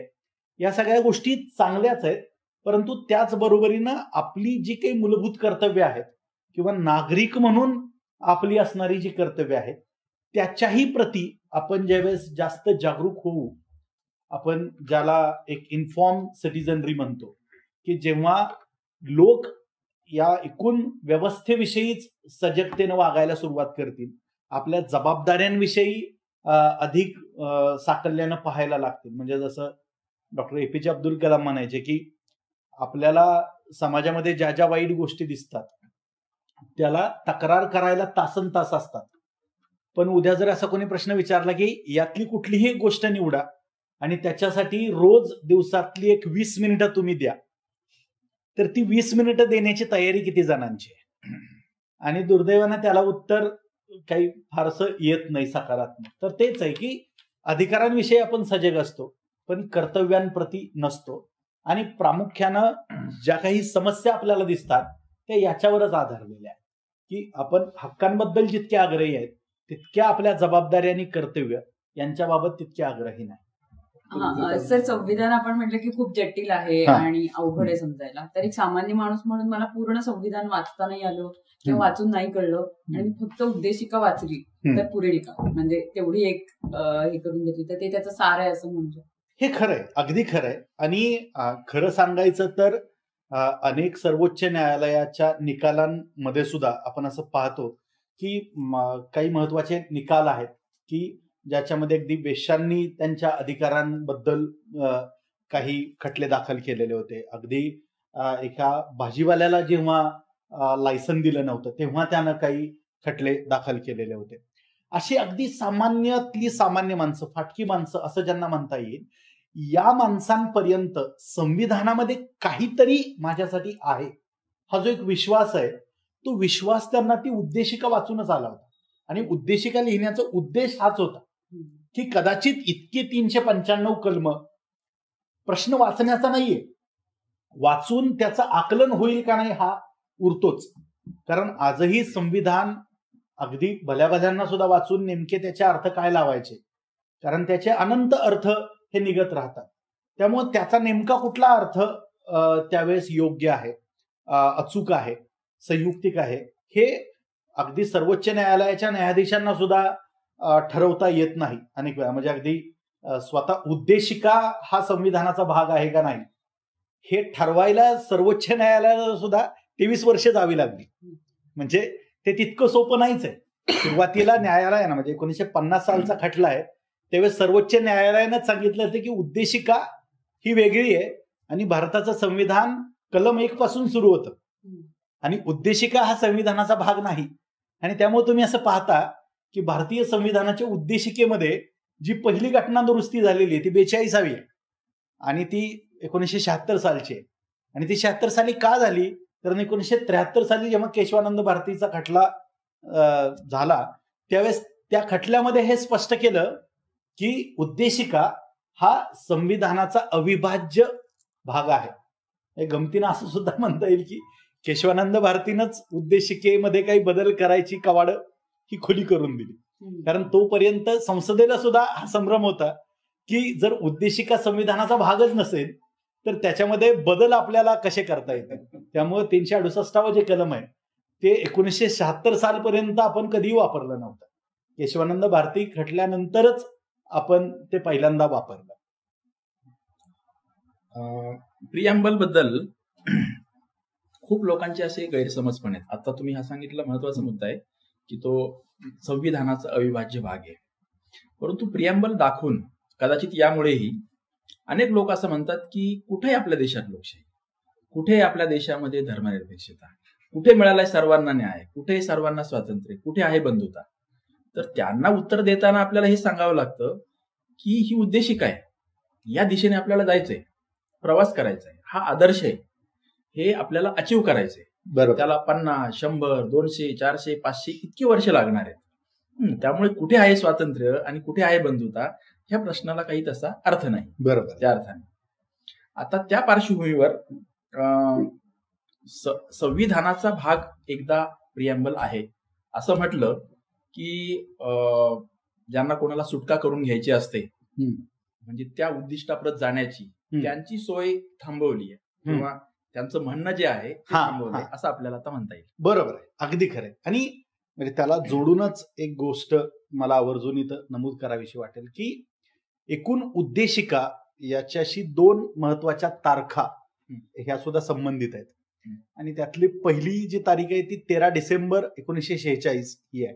B: या सगळ्या गोष्टी चांगल्याच आहेत, परंतु त्याचबरोबरीनं आपली जी काही मूलभूत कर्तव्य आहेत किंवा नागरिक म्हणून आपली असणारी जी कर्तव्य आहेत त्याच्याही प्रती आपण ज्यावेळेस जास्त जागरूक होऊ, आपण ज्याला एक इन्फॉर्म सिटिझनरी म्हणतो, की जेव्हा लोक या एकूण व्यवस्थेविषयीच सजगतेनं वागायला सुरुवात करतील, आपल्या जबाबदाऱ्यांविषयी अधिक साकल्यानं पाहायला लागतील. म्हणजे जसं डॉक्टर APJ अब्दुल कलाम म्हणायचे की आपल्याला समाजामध्ये ज्या ज्या वाईट गोष्टी दिसतात त्याला तक्रार करायला तासन तास असतात, पण उद्या जर असा कोणी प्रश्न विचारला की यातली कुठलीही एक गोष्ट निवडा आणि त्याच्यासाठी रोज दिवसातली एक 20 मिनिटं तुम्ही द्या, तर ती 20 मिनिटं देण्याची तयारी किती जणांची आहे? आणि दुर्दैवानं त्याला उत्तर काही फारसं येत नाही सकारात्मक. तर तेच आहे की अधिकारांविषयी आपण सजग असतो पण कर्तव्यांप्रती नसतो, आणि प्रामुख्यानं ज्या काही समस्या आपल्याला दिसतात त्या याच्यावरच आधारलेल्या आहेत की आपण हक्कांबद्दल जितके आग्रही आहेत तितक्या आपल्या जबाबदारी आणि कर्तव्य यांच्याबाबत तितके आग्रही नाही.
C: सर, संविधान आपण म्हटलं की खूप जटिल आहे आणि अवघड आहे समजायला. तर एक सामान्य माणूस म्हणून मला पूर्ण संविधान वाचता नाही आलं किंवा वाचून नाही कळलं आणि मी फक्त उद्देशिका वाचली तर पुरेल का? म्हणजे तेवढी एक हे करून घेतली तर ते त्याचं सार आहे असं म्हणतो.
B: हे खरंय, अगदी खरंय. आणि खरं सांगायचं तर अनेक सर्वोच्च न्यायालयाच्या निकालांमध्ये सुद्धा आपण असं पाहतो की काही महत्वाचे निकाल आहेत की ज्याच्यामध्ये अगदी वेश्यांनी त्यांच्या अधिकारांबद्दल काही खटले दाखल केलेले होते. अगदी एका भाजीवाल्याला जेव्हा लायसन दिलं नव्हतं तेव्हा त्यानं काही खटले दाखल केलेले होते. अशी अगदी सामान्यातली सामान्य माणसं, फाटकी माणसं असं ज्यांना म्हणता येईल, या माणसांपर्यंत संविधानामध्ये काहीतरी माझ्यासाठी आहे हा जो एक विश्वास आहे, तो विश्वास त्यांना ती उद्देशिका वाचूनच आला होता. आणि उद्देशिका लिहिण्याचा उद्देश हाच होता की कदाचित इतके 395 कलम प्रश्न वाचण्याचा नाहीये, वाचून त्याचं आकलन होईल का नाही हा उरतोच. कारण आजही संविधान अगदी भल्या भल्यांना सुद्धा वाचून नेमके त्याचे अर्थ काय लावायचे, कारण त्याचे अनंत अर्थ हे निघत राहतात. त्यामुळे त्याचा नेमका कुठला अर्थ त्यावेळेस योग्य आहे, अचूक आहे, संयुक्तिक आहे, हे अगदी सर्वोच्च न्यायालयाच्या न्यायाधीशांना सुद्धा ठरवता येत नाही अनेक वेळा. म्हणजे अगदी स्वतः उद्देशिका हा संविधानाचा भाग आहे का नाही हे ठरवायला सर्वोच्च न्यायालयाला सुद्धा 23 वर्ष जावी लागली. म्हणजे ते तितकं सोपं नाहीच आहे. सुरुवातीला न्यायालयानं म्हणजे 1950 सालचा खटला आहे त्यावेळेस सर्वोच्च न्यायालयानं सांगितलं होतं की उद्देशिका ही वेगळी आहे आणि भारताचं संविधान कलम 1 पासून सुरू होतं आणि उद्देशिका हा संविधानाचा भाग नाही. आणि त्यामुळे तुम्ही असं पाहता की भारतीय संविधानाच्या उद्देशिकेमध्ये जी पहिली घटना दुरुस्ती झालेली आहे ती 42वी आहे आणि ती 1976 सालची आहे. आणि ती 76 साली का झाली तर 1973 साली जेव्हा केशवानंद भारतीचा खटला झाला त्यावेळेस त्या खटल्यामध्ये हे स्पष्ट केलं की उद्देशिका हा संविधानाचा अविभाज्य भाग आहे. हे गमतीनं असं सुद्धा म्हणता येईल की केशवानंद भारतीनंच उद्देशिकेमध्ये काही बदल करायची कवाड ही खुली करून दिली. कारण तोपर्यंत संसदेला सुद्धा हा संभ्रम होता की जर उद्देशिका संविधानाचा भागच नसेल तर त्याच्यामध्ये बदल आपल्याला कसे करता येतील. त्यामुळे 368 जे कलम आहे ते 1976 सालपर्यंत आपण कधीही वापरलं नव्हतं. केशवानंद भारती खटल्यानंतरच आपण ते पहिल्यांदा वापरलं.
A: प्रिअम्बल बद्दल खूप लोकांचे असे गैरसमज पण आहेत. आता तुम्ही हा सांगितला महत्वाचा मुद्दा आहे की तो संविधानाचा अविभाज्य भाग आहे. परंतु प्रिअम्बल दाखवून कदाचित यामुळेही अनेक लोक असं म्हणतात की कुठे आपल्या देशात लोकशाही, कुठे आपल्या देशामध्ये धर्मनिरपेक्षता, कुठे मिळालाय सर्वांना न्याय, कुठे सर्वांना स्वातंत्र्य, कुठे आहे बंधुता. तर त्यांना उत्तर देताना आपल्याला हे सांगावं लागतं की ही उद्देशिका आहे, या दिशेने आपल्याला जायचंय, प्रवास करायचा आहे, हा आदर्श आहे, हे आपल्याला अचीव करायचंय.
B: बरोबर.
A: त्याला 50, 100, 200, 400, 500 इतकी वर्ष लागणार आहेत. त्यामुळे कुठे आहे स्वातंत्र्य आणि कुठे आहे बंधुता ह्या प्रश्नाला काही तसा अर्थ नाही.
B: बरोबर.
A: त्या अर्थाने आता त्या पार्श्वभूमीवर संविधानाचा भाग एकदा प्रिएम्बल आहे असं म्हटलं की ज्यांना कोणाला सुटका करून घ्यायची असते म्हणजे त्या उद्दिष्टाप्रत जाण्याची त्यांची सोय थांबवली आहे किंवा त्यांचं म्हणणं जे आहे ते थांबवलंय असं आपल्याला आता म्हणता येईल.
B: बरोबर आहे, अगदी खरंय. आणि म्हणजे त्याला जोडूनच एक गोष्ट मला आवर्जून इथं नमूद करावीशी वाटेल की एकूण उद्देशिका याच्याशी 2 महत्वाच्या तारखा ह्या सुद्धा संबंधित आहेत. आणि त्यातली पहिली जी तारीख आहे ती 13 डिसेंबर 1946 ही आहे,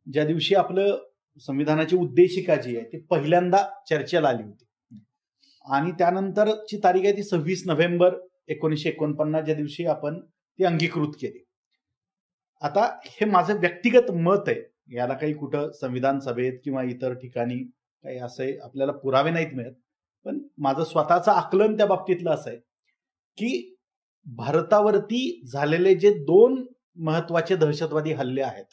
B: ज्या दिवशी आपलं संविधानाची उद्देशिका जी आहे ती पहिल्यांदा चर्चेला आली होती. आणि त्यानंतरची तारीख आहे ती 26 नोव्हेंबर 1949 ज्या दिवशी आपण ती अंगीकृत केली. आता हे माझं व्यक्तिगत मत आहे, याला काही कुठं संविधान सभेत किंवा इतर ठिकाणी काही असे आपल्याला पुरावे नाहीत मिळत, पण माझं स्वतःचं आकलन त्या बाबतीतलं असं आहे की भारतावरती झालेले जे 2 महत्वाचे दहशतवादी हल्ले आहेत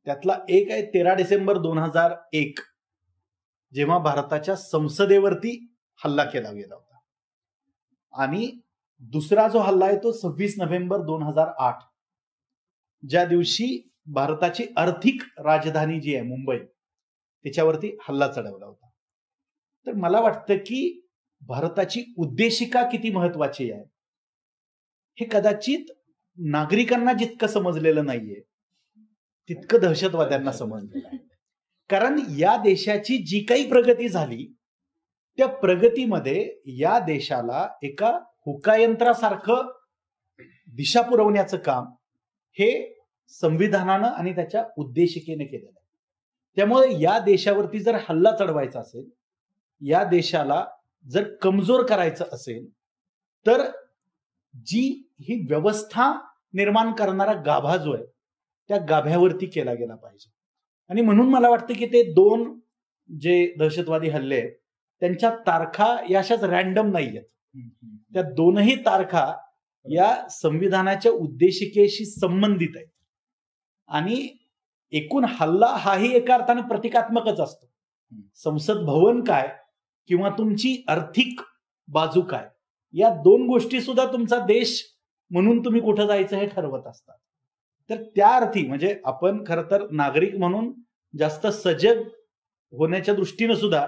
B: त्यातला एक आहे 13 डिसेंबर 2001 जेव्हा भारताच्या संसदेवरती हल्ला केला गेला होता, आणि दुसरा जो हल्ला आहे तो 26 नोव्हेंबर 2008 ज्या दिवशी भारताची आर्थिक राजधानी जी आहे मुंबई त्याच्यावरती हल्ला चढवला होता. तर मला वाटतं की भारताची उद्देशिका किती महत्वाची आहे हे कदाचित नागरिकांना जितकं समजलेलं नाहीये तितकं दहशतवाद्यांना समजलेलं आहे. कारण या देशाची जी काही प्रगती झाली त्या प्रगतीमध्ये या देशाला एका हुकायंत्रासारखं दिशा पुरवण्याचं काम हे संविधानानं आणि त्याच्या उद्देशिकेने केलेलं आहे. त्यामुळे या देशावरती जर हल्ला चढवायचा असेल, या देशाला जर कमजोर करायचं असेल, तर जी ही व्यवस्था निर्माण करणारा गाभा जो आहे त्या गाभ्यावरती केला गेला पाहिजे. आणि म्हणून मला वाटतं की ते 2 जे दहशतवादी हल्ले आहेत त्यांच्या तारखा या अशाच रॅन्डम नाही आहेत. त्या 2ही तारखा या संविधानाच्या उद्देशिकेशी संबंधित आहेत. आणि एकूण हल्ला हाही एका अर्थाने प्रतिकात्मकच असतो. संसद भवन काय किंवा तुमची आर्थिक बाजू काय या 2 गोष्टी सुद्धा तुमचा देश म्हणून तुम्ही कुठं जायचं हे ठरवत असतात. तर त्या अर्थी म्हणजे आपण खरं तर नागरिक म्हणून जास्त सजग होण्याच्या दृष्टीनं सुद्धा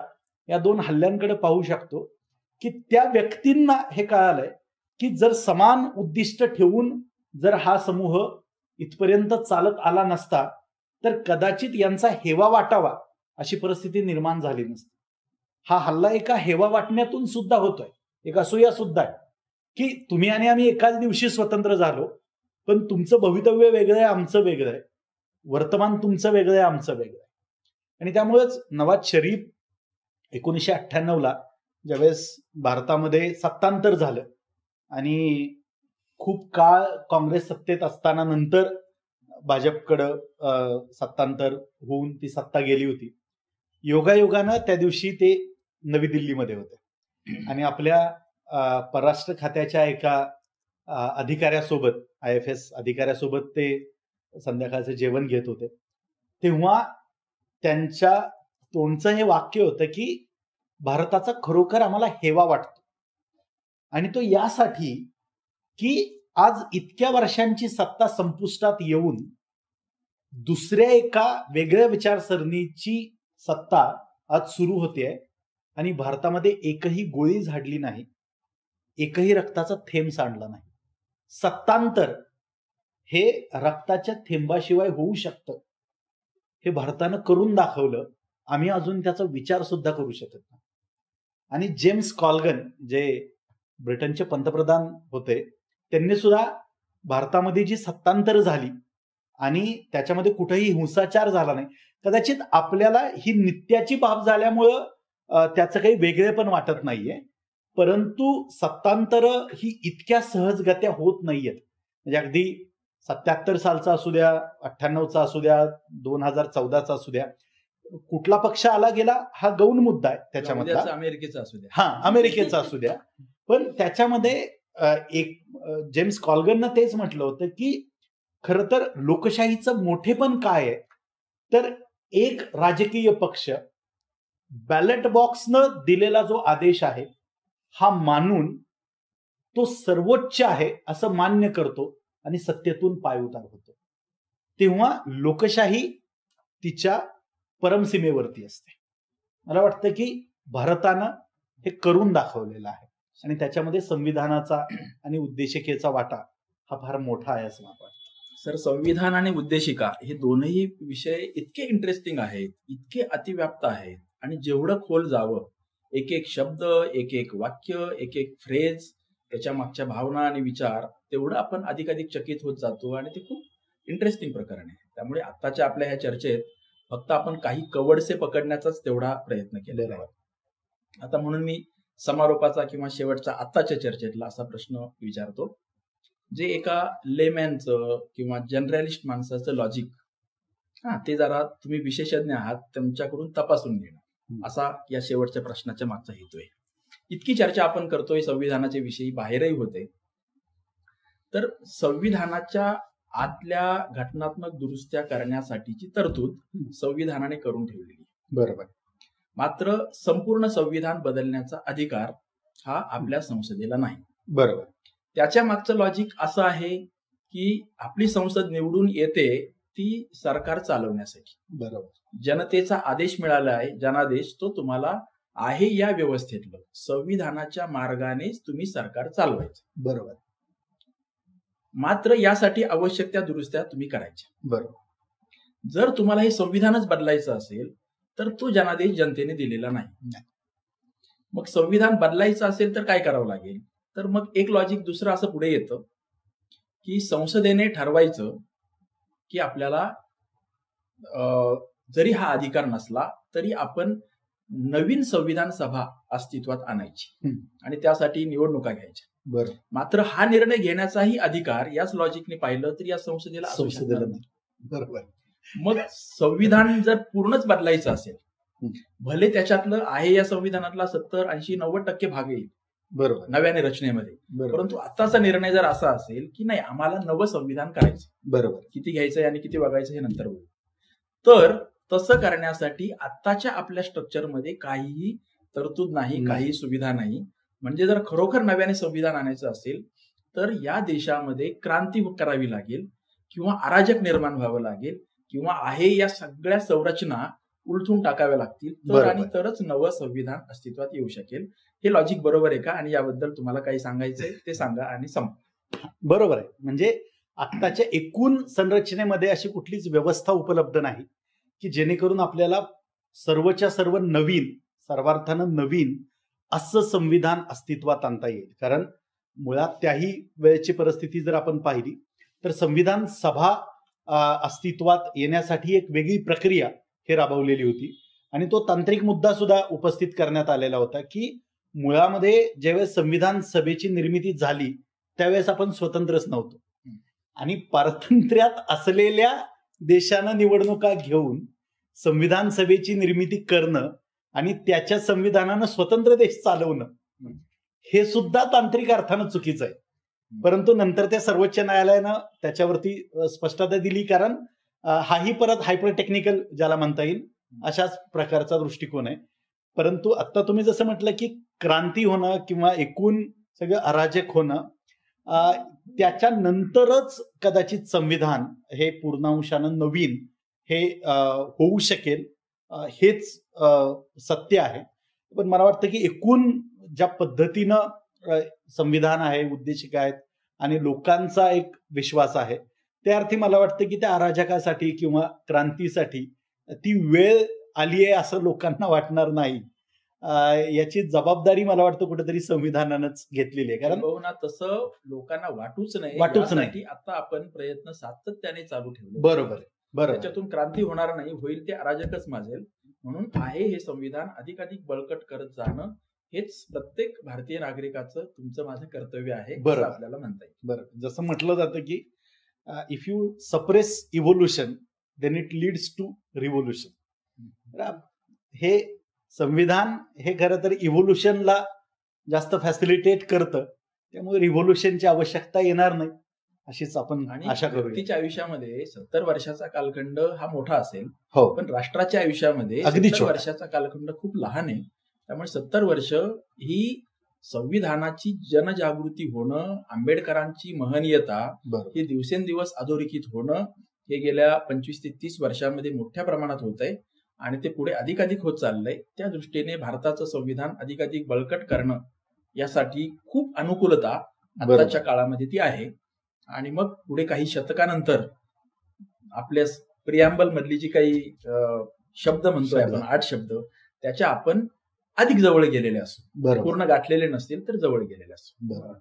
B: या 2 हल्ल्यांकडे पाहू शकतो की त्या व्यक्तींना हे कळालंय की जर समान उद्दिष्ट ठेवून जर हा समूह इथपर्यंत चालत आला नसता तर कदाचित यांचा हेवा वाटावा अशी परिस्थिती निर्माण झाली नसती. हा हल्ला एका हेवा वाटण्यातून सुद्धा होतोय, एक असूया सुद्धा आहे की तुम्ही आणि आम्ही एकाच दिवशी स्वतंत्र झालो, पण तुमचं भवितव्य वेगळं आहे, आमचं वेगळं आहे, वर्तमान तुमचं वेगळं आहे, आमचं वेगळं आहे. आणि त्यामुळेच नवाज शरीफ 1998ला ज्यावेळेस भारतामध्ये सत्तांतर झालं आणि खूप काळ काँग्रेस सत्तेत असताना नंतर भाजपकडं सत्तांतर होऊन ती सत्ता गेली होती. योगायोगानं त्या दिवशी ते नवी दिल्लीमध्ये होते आणि आपल्या परराष्ट्र खात्याच्या एका अधिकाऱ्यासोबत IFS अधिकाऱ्यासोबत ते संध्याकाळचं जेवण घेत होते. तेव्हा त्यांच्या तोंडचं हे वाक्य होतं की भारताचा खरोखर आम्हाला हेवा वाटतो आणि तो यासाठी की आज इतक्या वर्षांची सत्ता संपुष्टात येऊन दुसऱ्या एका वेगळ्या विचारसरणीची सत्ता आज सुरू होते आणि भारतामध्ये एकही गोळी झाडली नाही, एकही रक्ताचा थेंब सांडला नाही. सत्तांतर हे रक्ताच्या थेंबाशिवाय होऊ शकतं हे भारतानं करून दाखवलं. आम्ही अजून त्याचा विचार सुद्धा करू शकत नाही. आणि जेम्स कॉल्गन जे ब्रिटनचे पंतप्रधान होते त्यांनी सुद्धा भारतामध्ये जी सत्तांतर झाली आणि त्याच्यामध्ये कुठेही हिंसाचार झाला नाही, कदाचित आपल्याला ही नित्याची बाब झाल्यामुळं त्याचं काही वेगळेपण वाटत नाहीये, परंतु सत्तांतर ही इतक्या सहजगत्या होत नाहीयेत. म्हणजे अगदी 77 सालचा असू द्या, 98चा असू द्या, 2014चा असू द्या, कुठला पक्ष आला गेला हा गौण मुद्दा आहे त्याच्यामधला,
A: अमेरिकेचा असू द्या,
B: हा अमेरिकेचा असू द्या. पण त्याच्यामध्ये एक जेम्स कॉल्गननं तेच म्हटलं होतं की खरं तर लोकशाहीचं मोठेपण काय आहे तर एक राजकीय पक्ष बॅलेट बॉक्सनं दिलेला जो आदेश आहे हा मानून तो सर्वोच्च आहे असं मान्य करतो आणि सत्तेतून पायउतार होतो, तेव्हा लोकशाही तिच्या परमसीमेवरती असते. मला वाटतं की भारतानं हे करून दाखवलेलं आहे आणि त्याच्यामध्ये संविधानाचा आणि उद्देशिकेचा वाटा हा फार मोठा आहे असं मला वाटतं.
A: सर, संविधान आणि उद्देशिका हे दोनही विषय इतके इंटरेस्टिंग आहेत, इतके अतिव्याप्त आहेत, आणि जेवढं खोल जावं, एक एक शब्द, एक एक वाक्य, एक एक फ्रेज, त्याच्या मागच्या भावना आणि विचार, तेवढं आपण अधिकाधिक चकित होत जातो आणि ते खूप इंटरेस्टिंग प्रकरण आहे. त्यामुळे आत्ताच्या आपल्या ह्या चर्चेत फक्त आपण काही कवडसे पकडण्याचाच तेवढा प्रयत्न केलेला आहे. आता म्हणून मी समारोपाचा किंवा शेवटचा आत्ताच्या चर्चेतला असा प्रश्न विचारतो, जे एका लेमॅनचं किंवा जनरलिस्ट माणसाचं लॉजिक, ते जरा तुम्ही विशेषज्ञ आहात, तुमच्याकडून तपासून घेणं, असा या शेवटच्या प्रश्नाच्या मागचा हेतू आहे. इतकी चर्चा आपण करतोय संविधानाच्या विषयी, बाहेरही होते, तर संविधानाच्या आतल्या घटनात्मक दुरुस्त्या करण्यासाठीची तरतूद संविधानाने करून ठेवलेली.
B: बरोबर.
A: मात्र संपूर्ण संविधान बदलण्याचा अधिकार हा आपल्या संसदेला नाही.
B: बरोबर.
A: त्याच्या मागचं लॉजिक असं आहे की आपली संसद निवडून येते ती सरकार चालवण्यासाठी.
B: बरोबर.
A: जनतेचा आदेश मिळाला आहे, जनादेश, तो तुम्हाला आहे या व्यवस्थेतलं संविधानाच्या मार्गानेच तुम्ही सरकार चालवायचं.
B: बरोबर.
A: मात्र यासाठी आवश्यक त्या दुरुस्त्या तुम्ही करायच्या.
B: बरोबर.
A: जर तुम्हाला हे संविधानच बदलायचं असेल तर तो जनादेश जनतेने दिलेला नाही. मग संविधान बदलायचं असेल तर काय करावं लागेल? तर मग एक लॉजिक दुसरं असं पुढे येतं की संसदेने ठरवायचं की आपल्याला जरी हा अधिकार नसला तरी आपण नवीन संविधान सभा अस्तित्वात आणायची आणि त्यासाठी निवडणुका घ्यायच्या.
B: बरं.
A: मात्र हा निर्णय घेण्याचाही अधिकार याच लॉजिकने पाहिलं तर या संसदेला
B: नाही. बरोबर.
A: मग संविधान जर पूर्णच बदलायचं असेल, भले त्याच्यातलं आहे या संविधानातला 70, 80, 90% भाग येईल
B: बरोबर
A: नव्याने रचनेमध्ये, परंतु आताचा निर्णय जर असा असेल की नाही, आम्हाला नवं संविधान करायचं,
B: बरोबर,
A: किती घ्यायचंय आणि किती बघायचं हे नंतर होईल, तर तसं करण्यासाठी आत्ताच्या आपल्या स्ट्रक्चरमध्ये काहीही तरतूद नाही, काही सुविधा नाही. म्हणजे जर खरोखर नव्याने संविधान आणायचं असेल तर या देशामध्ये क्रांती करावी लागेल किंवा अराजक निर्माण व्हावं लागेल किंवा आहे या सगळ्या संरचना उलथून टाकाव्या लागतील, तर आणि तरच नवं संविधान अस्तित्वात येऊ शकेल. हे लॉजिक बरोबर आहे का? आणि याबद्दल तुम्हाला काही सांगायचंय ते सांगा आणि संपा.
B: बरोबर आहे. म्हणजे आत्ताच्या एकूण संरचनेमध्ये अशी कुठलीच व्यवस्था उपलब्ध नाही की जेणेकरून आपल्याला सर्वच्या सर्व नवीन, सर्वार्थानं नवीन असं संविधान अस्तित्वात आणता येईल. कारण मुळात त्याही वेळेची परिस्थिती जर आपण पाहिली तर संविधान सभा अस्तित्वात येण्यासाठी एक वेगळी प्रक्रिया हे राबवलेली होती आणि तो तांत्रिक मुद्दा सुद्धा उपस्थित करण्यात आलेला होता की मुळामध्ये ज्यावेळेस संविधान सभेची निर्मिती झाली त्यावेळेस आपण स्वतंत्रच नव्हतो आणि पारतंत्र्यात असलेल्या देशानं निवडणुका घेऊन संविधान सभेची निर्मिती करणं आणि त्याच्या संविधानानं स्वतंत्र देश चालवणं हे सुद्धा तांत्रिक अर्थानं चुकीचं आहे. परंतु नंतर त्या सर्वोच्च न्यायालयानं त्याच्यावरती स्पष्टता दिली, कारण हाही परत हायपर टेक्निकल ज्याला म्हणता येईल अशाच प्रकारचा दृष्टिकोन आहे. परंतु आता तुम्ही जसं म्हटलं की क्रांती होणं किंवा एकूण सगळं अराजक होणं, त्याच्यानंतरच कदाचित संविधान हे पूर्णांशानं नवीन हे होऊ शकेल, हेच सत्य आहे. पण मला वाटतं की एकूण ज्या पद्धतीनं संविधान आहे, उद्देशिका आहेत आणि लोकांचा एक विश्वास आहे, त्या अर्थी मला वाटतं की त्या अराजकासाठी किंवा क्रांतीसाठी ती वेळ आली आहे असं लोकांना वाटणार नाही. याची जबाबदारी मला वाटतं कुठेतरी संविधानानंच घेतलेली आहे. कारण
A: तसं लोकांना वाटूच नाही. आता आपण प्रयत्न सातत्याने चालू ठेवले.
B: बरोबर,
A: त्याच्यातून क्रांती होणार नाही, होईल ते अराजकच माजेल. म्हणून आहे हे संविधान अधिकाधिक बळकट करत जाणं हेच प्रत्येक भारतीय नागरिकाचं, तुमचं माझं कर्तव्य आहे आपल्याला म्हणता येईल.
B: बरोबर. जसं म्हटलं जातं की if you suppress evolution then it leads to revolution. हे संविधान हे खरं तर इव्होल्युशनला जास्त फॅसिलिटेट करतं, त्यामुळे रिव्होल्युशनची आवश्यकता येणार नाही अशीच आपण आशा करू.
A: व्यक्तीच्या आयुष्यामध्ये 70 वर्षाचा कालखंड हा मोठा असेल,
B: हो,
A: पण राष्ट्राच्या आयुष्यामध्ये 70 वर्षाचा कालखंड खूप लहान आहे. त्यामुळे 70 वर्ष ही संविधानाची जनजागृती होणं, आंबेडकरांची महनीयता
B: बरोबर.
A: ही दिवसेंदिवस अधोरेखित होणं हे गेल्या 25 ते 30 वर्षांमध्ये मोठ्या प्रमाणात होत आहे आणि ते पुढे अधिकाधिक होत चाललंय. त्या दृष्टीने भारताचं संविधान अधिकाधिक बळकट करणं यासाठी खूप अनुकूलता आताच्या काळामध्ये ती आहे. आणि मग पुढे काही शतकानंतर आपल्या प्रियांबल मधली जी काही शब्द म्हणतोय आपण 8 शब्द, त्याच्या आपण अधिक जवळ गेलेले असू.
B: बरोबर
A: पूर्ण गाठलेले नसतील तर जवळ गेलेले असू.
B: बरोबर.